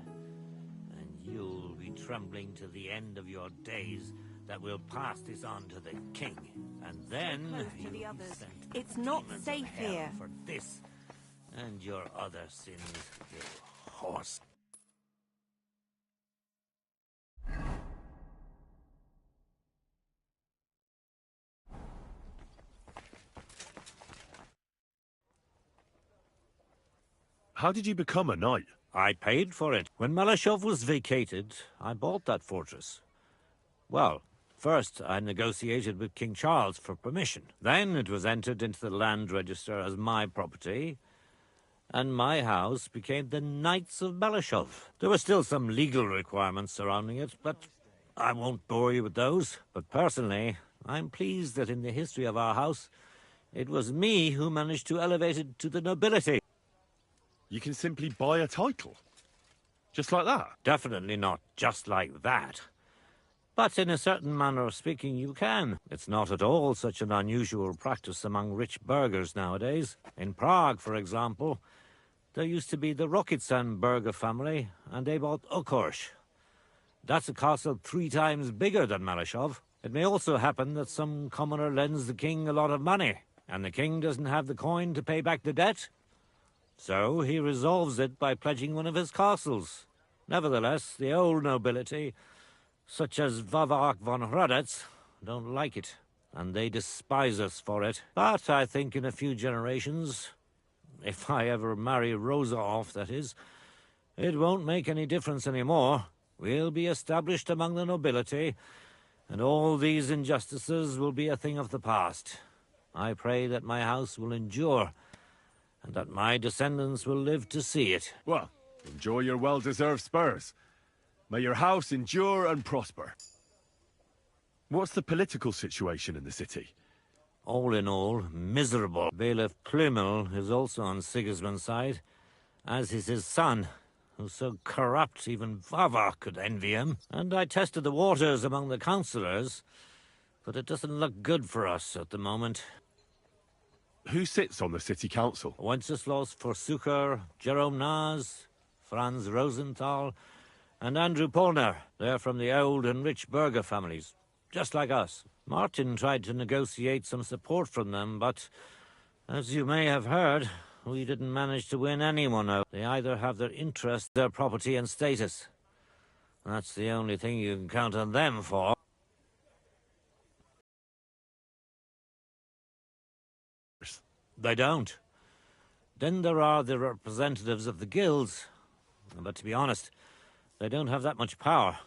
And You'll be trembling to the end of your days that we'll pass this on to the king. And then Close to you'll the be others. sent It's not demons of safe hell here. for this and your other sins, you horse. How did you become a knight? I paid for it. When Malashov was vacated, I bought that fortress. Well, first I negotiated with King Charles for permission. Then it was entered into the land register as my property, and my house became the Knights of Malashov. There were still some legal requirements surrounding it, but I won't bore you with those. But personally, I'm pleased that in the history of our house, it was me who managed to elevate it to the nobility. You can simply buy a title? Just like that? Definitely not just like that. But in a certain manner of speaking, you can. It's not at all such an unusual practice among rich burghers nowadays. In Prague, for example, there used to be the Rokitsan burgher family, and they bought Okorsh. That's a castle 3 times bigger than Malashov. It may also happen that some commoner lends the king a lot of money, and the king doesn't have the coin to pay back the debt. So he resolves it by pledging one of his castles. Nevertheless, the old nobility, such as Vavark von Hradec, don't like it, and they despise us for it. But I think in a few generations, if I ever marry Rosa off, that is, it won't make any difference anymore. We'll be established among the nobility, and all these injustices will be a thing of the past. I pray that my house will endure, and that my descendants will live to see it. Well, enjoy your well-deserved spurs. May your house endure and prosper. What's the political situation in the city? All in all, miserable. Bailiff Plymel is also on Sigismund's side, as is his son, who's so corrupt even Vavar could envy him. And I tested the waters among the councillors, but it doesn't look good for us at the moment. Who sits on the city council? Wenceslaus Forsucher, Jerome Naz, Franz Rosenthal, and Andrew Polner. They're from the old and rich burgher families, just like us. Martin tried to negotiate some support from them, but, as you may have heard, we didn't manage to win anyone out. They either have their interest, their property and status. That's the only thing you can count on them for. They don't. Then there are the representatives of the guilds. But to be honest, they don't have that much power.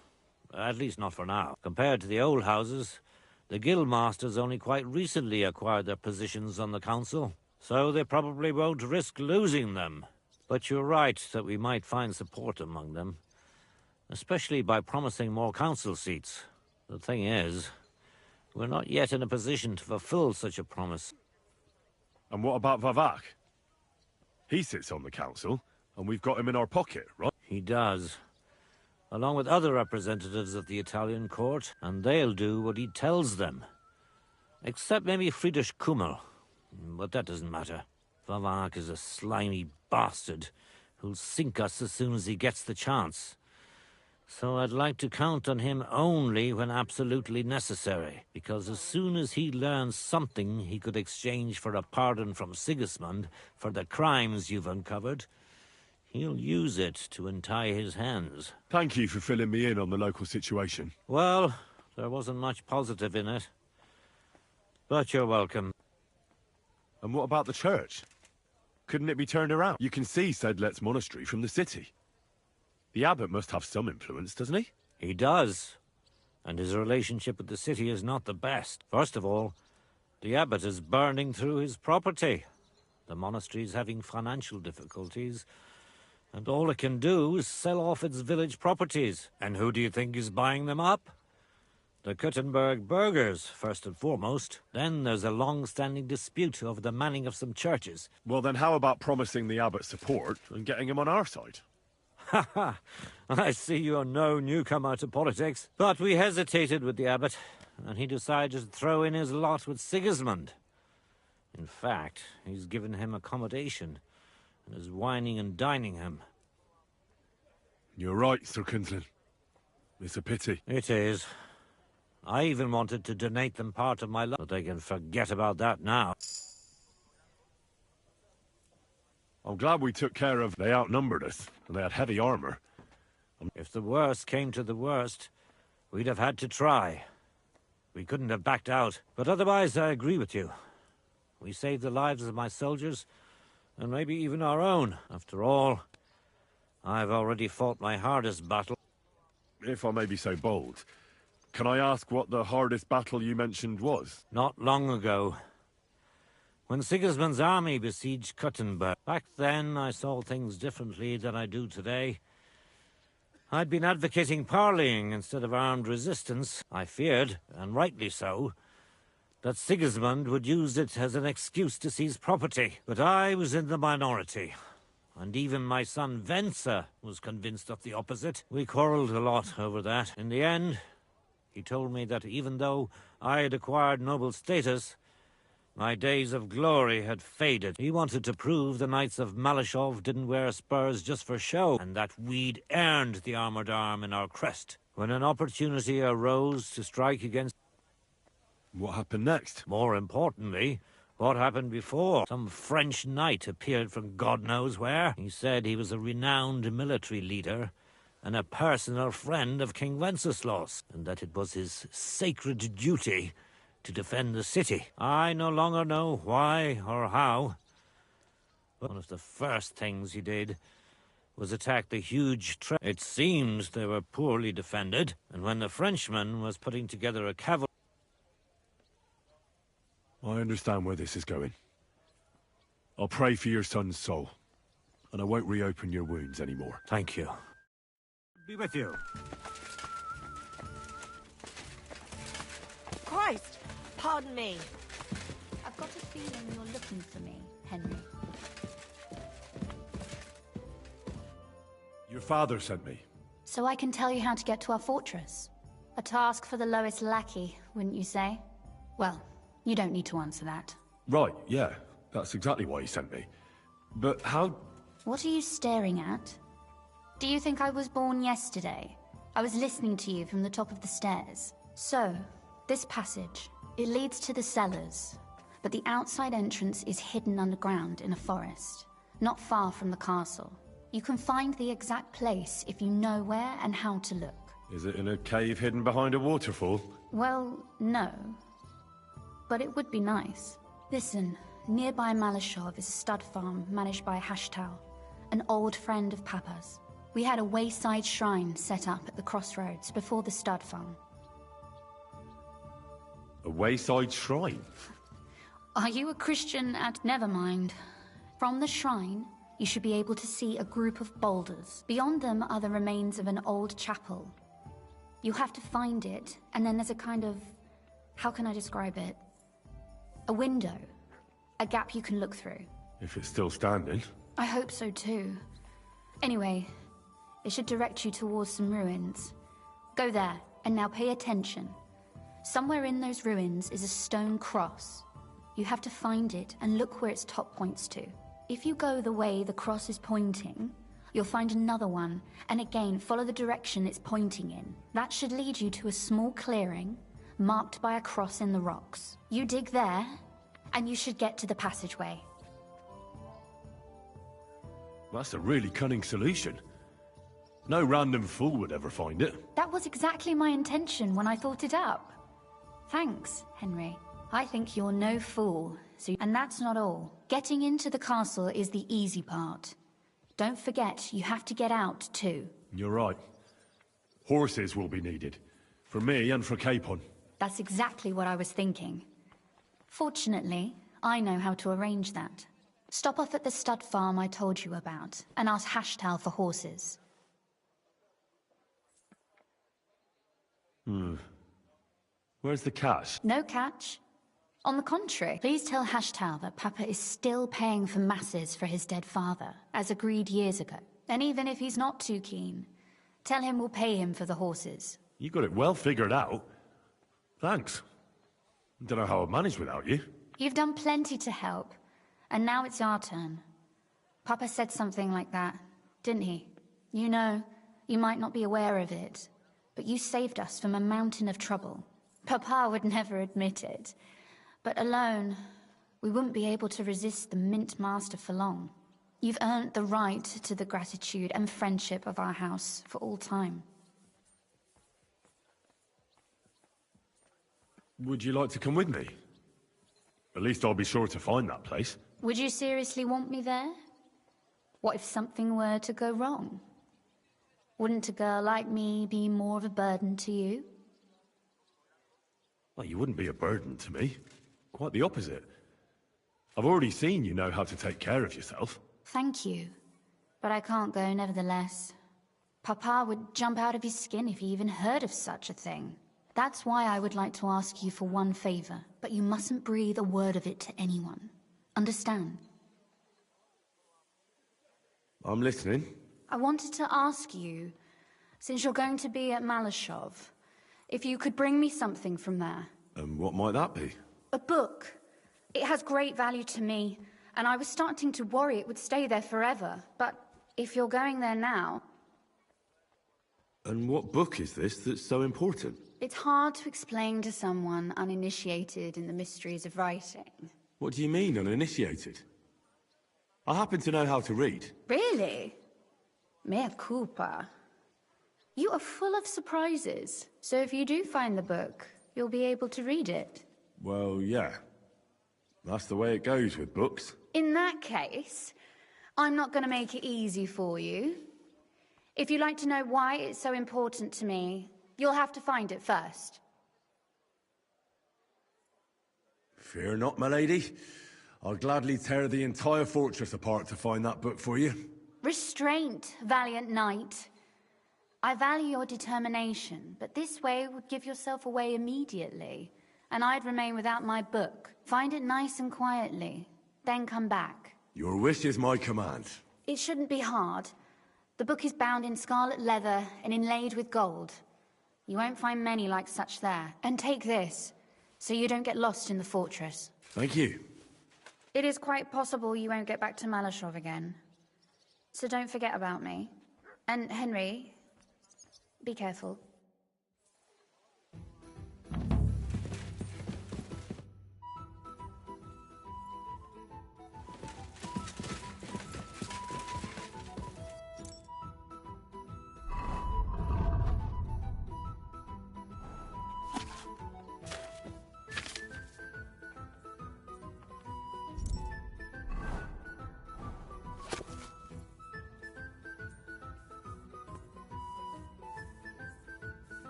At least not for now. Compared to the old houses, the guild masters only quite recently acquired their positions on the council, so they probably won't risk losing them. But you're right that we might find support among them, especially by promising more council seats. The thing is, we're not yet in a position to fulfill such a promise. And what about Vavak? He sits on the council, and we've got him in our pocket, right? He does, along with other representatives of the Italian court, and they'll do what he tells them. Except maybe Friedrich Kummel, but that doesn't matter. Vavak is a slimy bastard who'll sink us as soon as he gets the chance. So I'd like to count on him only when absolutely necessary, because as soon as he learns something he could exchange for a pardon from Sigismund for the crimes you've uncovered, he'll use it to untie his hands. Thank you for filling me in on the local situation. Well, there wasn't much positive in it. But you're welcome. And what about the church? Couldn't it be turned around? You can see Sedlet's monastery from the city. The abbot must have some influence, doesn't he? He does. And his relationship with the city is not the best. First of all, the abbot is burning through his property. The monastery's having financial difficulties, and all it can do is sell off its village properties. And who do you think is buying them up? The Kuttenberg burghers, first and foremost. Then there's a long-standing dispute over the manning of some churches. Well, then how about promising the abbot support and getting him on our side? Ha ha! I see you're no newcomer to politics. But we hesitated with the abbot, and he decided to throw in his lot with Sigismund. In fact, he's given him accommodation, and is wining and dining him. You're right, Sir Kinslan. It's a pity. It is. I even wanted to donate them part of my life, but they can forget about that now. I'm glad we took care of... They outnumbered us, and they had heavy armor. If the worst came to the worst, we'd have had to try. We couldn't have backed out. But otherwise, I agree with you. We saved the lives of my soldiers, and maybe even our own. After all, I've already fought my hardest battle. If I may be so bold, can I ask what the hardest battle you mentioned was? Not long ago, when Sigismund's army besieged Kuttenberg. Back then, I saw things differently than I do today. I'd been advocating parleying instead of armed resistance. I feared, and rightly so, that Sigismund would use it as an excuse to seize property. But I was in the minority, and even my son Venser was convinced of the opposite. We quarreled a lot over that. In the end, he told me that even though I had acquired noble status, my days of glory had faded. He wanted to prove the Knights of Malashov didn't wear spurs just for show, and that we'd earned the armored arm in our crest. When an opportunity arose to strike against... What happened next? More importantly, what happened before? Some French knight appeared from God knows where. He said he was a renowned military leader and a personal friend of King Wenceslas, and that it was his sacred duty to defend the city. I no longer know why or how, but one of the first things he did was attack the huge It seems they were poorly defended, and when the Frenchman was putting together a cavalry... I understand where this is going. I'll pray for your son's soul, and I won't reopen your wounds anymore. Thank you. Be with you. Christ! Pardon me. I've got a feeling you're looking for me, Henry. Your father sent me. So I can tell you how to get to our fortress. A task for the lowest lackey, wouldn't you say? Well, you don't need to answer that. Right, yeah. That's exactly why he sent me. But how... What are you staring at? Do you think I was born yesterday? I was listening to you from the top of the stairs. So, this passage, it leads to the cellars, but the outside entrance is hidden underground in a forest, not far from the castle. You can find the exact place if you know where and how to look. Is it in a cave hidden behind a waterfall? Well, no. But it would be nice. Listen, nearby Malashov is a stud farm managed by Hashtal, an old friend of Papa's. We had a wayside shrine set up at the crossroads before the stud farm. A wayside shrine? Are you a Christian at... Never mind. From the shrine, you should be able to see a group of boulders. Beyond them are the remains of an old chapel. You have to find it, and then there's a kind of... How can I describe it? A window. A gap you can look through. If it's still standing. I hope so too. Anyway, it should direct you towards some ruins. Go there, and now pay attention. Somewhere in those ruins is a stone cross. You have to find it and look where its top points to. If you go the way the cross is pointing, you'll find another one, and again follow the direction it's pointing in. That should lead you to a small clearing, marked by a cross in the rocks. You dig there, and you should get to the passageway. That's a really cunning solution. No random fool would ever find it. That was exactly my intention when I thought it up. Thanks, Henry. I think you're no fool, and that's not all. Getting into the castle is the easy part. Don't forget, you have to get out, too. You're right. Horses will be needed. For me and for Capon. That's exactly what I was thinking. Fortunately, I know how to arrange that. Stop off at the stud farm I told you about, and ask Hashtal for horses. Where's the cash? No catch. On the contrary, please tell Hashtal that Papa is still paying for masses for his dead father, as agreed years ago. And even if he's not too keen, tell him we'll pay him for the horses. You got it well figured out. Thanks. Don't know how I'd manage without you. You've done plenty to help, and now it's our turn. Papa said something like that, didn't he? You know, you might not be aware of it, but you saved us from a mountain of trouble. Papa would never admit it. But alone, we wouldn't be able to resist the Mint Master for long. You've earned the right to the gratitude and friendship of our house for all time. Would you like to come with me? At least I'll be sure to find that place. Would you seriously want me there? What if something were to go wrong? Wouldn't a girl like me be more of a burden to you? Well, you wouldn't be a burden to me. Quite the opposite. I've already seen you know how to take care of yourself. Thank you. But I can't go nevertheless. Papa would jump out of his skin if he even heard of such a thing. That's why I would like to ask you for one favor, but you mustn't breathe a word of it to anyone. Understand? I'm listening. I wanted to ask you, since you're going to be at Malashov, if you could bring me something from there. And what might that be? A book. It has great value to me, and I was starting to worry it would stay there forever. But if you're going there now... And what book is this that's so important? It's hard to explain to someone uninitiated in the mysteries of writing. What do you mean, uninitiated? I happen to know how to read. Really? Mea culpa. You are full of surprises, so if you do find the book, you'll be able to read it. Well, yeah. That's the way it goes with books. In that case, I'm not going to make it easy for you. If you'd like to know why it's so important to me, you'll have to find it first. Fear not, my lady. I'll gladly tear the entire fortress apart to find that book for you. Restraint, valiant knight. I value your determination, but this way would give yourself away immediately, and I'd remain without my book. Find it nice and quietly, then come back. Your wish is my command. It shouldn't be hard. The book is bound in scarlet leather and inlaid with gold. You won't find many like such there. And take this, so you don't get lost in the fortress. Thank you. It is quite possible you won't get back to Malashov again. So don't forget about me. And Henry, be careful.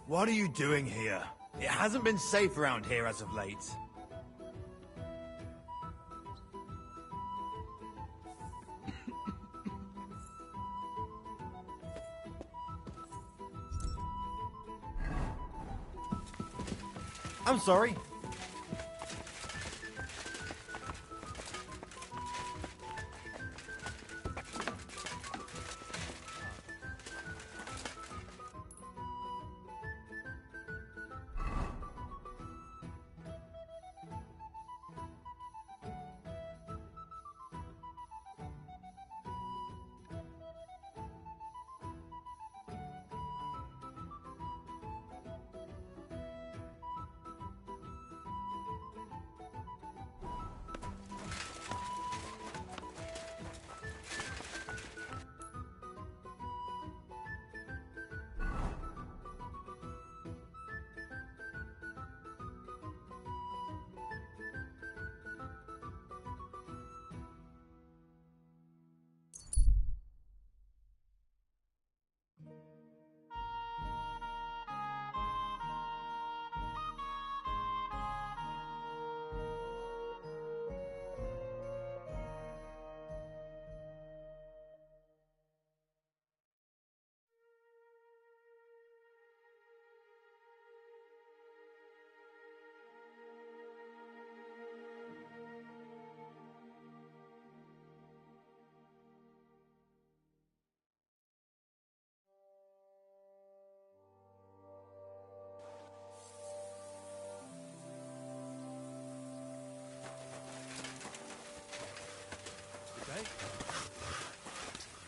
What are you doing here? It hasn't been safe around here as of late. I'm sorry.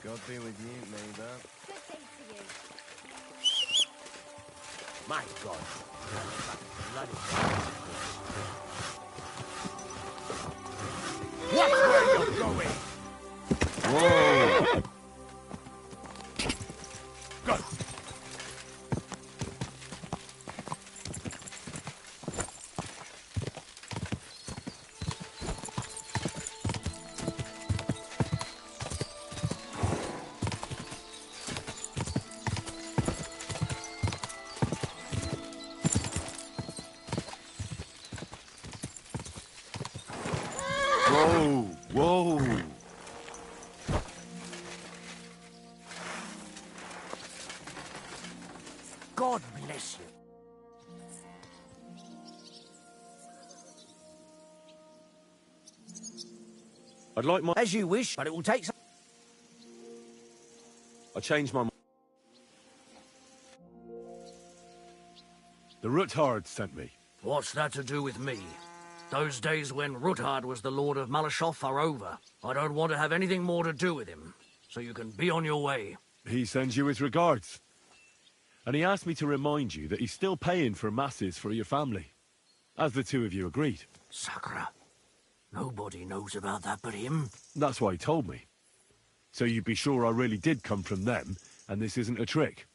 God be with you, neighbour. Good day to you. My God. Bloody Watch where you're going! Whoa! Go! Whoa! Whoa! God bless you. I'd like my... As you wish, but it will take some... I changed my mind. The Ruthard sent me. What's that to do with me? Those days when Ruthard was the Lord of Malashoff are over. I don't want to have anything more to do with him, so you can be on your way. He sends you his regards. And he asked me to remind you that he's still paying for masses for your family, as the two of you agreed. Sakura. Nobody knows about that but him. That's why he told me. So you'd be sure I really did come from them, and this isn't a trick.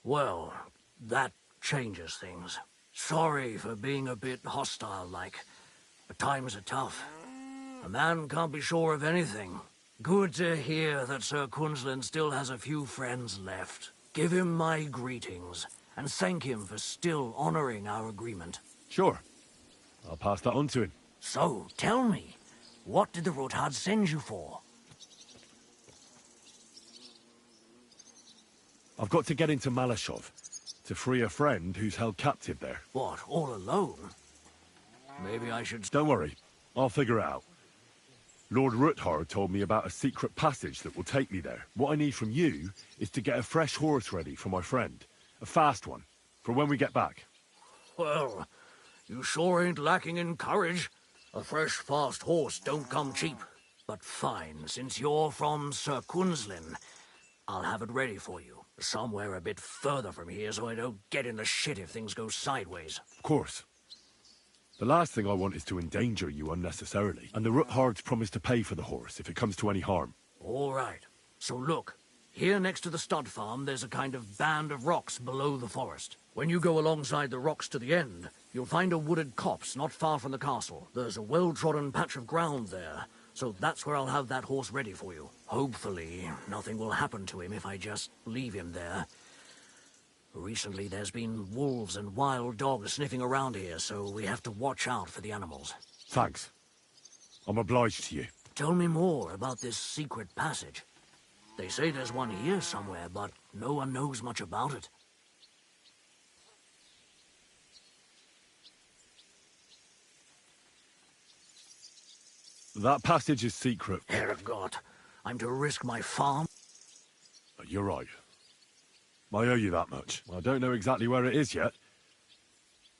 Well, that changes things. Sorry for being a bit hostile-like, but times are tough. A man can't be sure of anything. Good to hear that Sir Quinlan still has a few friends left. Give him my greetings, and thank him for still honoring our agreement. Sure. I'll pass that on to him. So, tell me, what did the Ruthard send you for? I've got to get into Malashov to free a friend who's held captive there. What, all alone? Maybe I should... Don't worry. I'll figure it out. Lord Ruthard told me about a secret passage that will take me there. What I need from you is to get a fresh horse ready for my friend. A fast one, for when we get back. Well, you sure ain't lacking in courage. A fresh, fast horse don't come cheap. But fine, since you're from Sir Quinlan, I'll have it ready for you. Somewhere a bit further from here so I don't get in the shit if things go sideways. Of course. The last thing I want is to endanger you unnecessarily, and the Ruthards promise to pay for the horse if it comes to any harm. All right. So look, here next to the stud farm there's a kind of band of rocks below the forest. When you go alongside the rocks to the end, you'll find a wooded copse not far from the castle. There's a well-trodden patch of ground there, so that's where I'll have that horse ready for you. Hopefully, nothing will happen to him if I just leave him there. Recently, there's been wolves and wild dogs sniffing around here, so we have to watch out for the animals. Thanks. I'm obliged to you. Tell me more about this secret passage. They say there's one here somewhere, but no one knows much about it. That passage is secret. Herregott, I'm to risk my farm? You're right. I owe you that much. I don't know exactly where it is yet.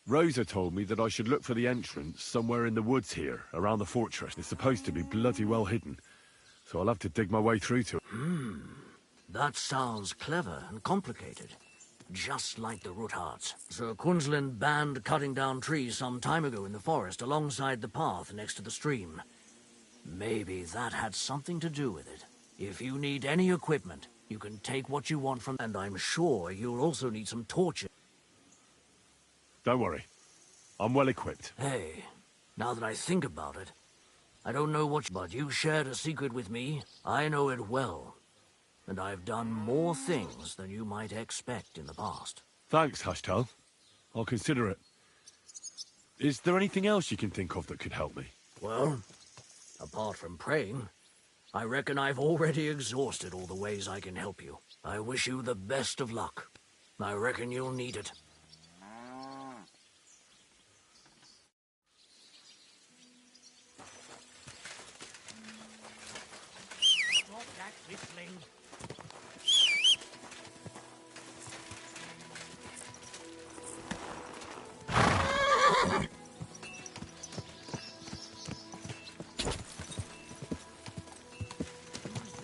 Rosa told me that I should look for the entrance somewhere in the woods here, around the fortress. It's supposed to be bloody well hidden, so I'll have to dig my way through to it. That sounds clever and complicated. Just like the Ruthards. Sir Quinlan banned cutting down trees some time ago in the forest alongside the path next to the stream. Maybe that had something to do with it. If you need any equipment, you can take what you want from... And I'm sure you'll also need some torches. Don't worry. I'm well equipped. Hey, now that I think about it, I don't know what... But you shared a secret with me. I know it well. And I've done more things than you might expect in the past. Thanks, Hashtal. I'll consider it. Is there anything else you can think of that could help me? Well, apart from praying, I reckon I've already exhausted all the ways I can help you. I wish you the best of luck. I reckon you'll need it. Stop that whistling. Who's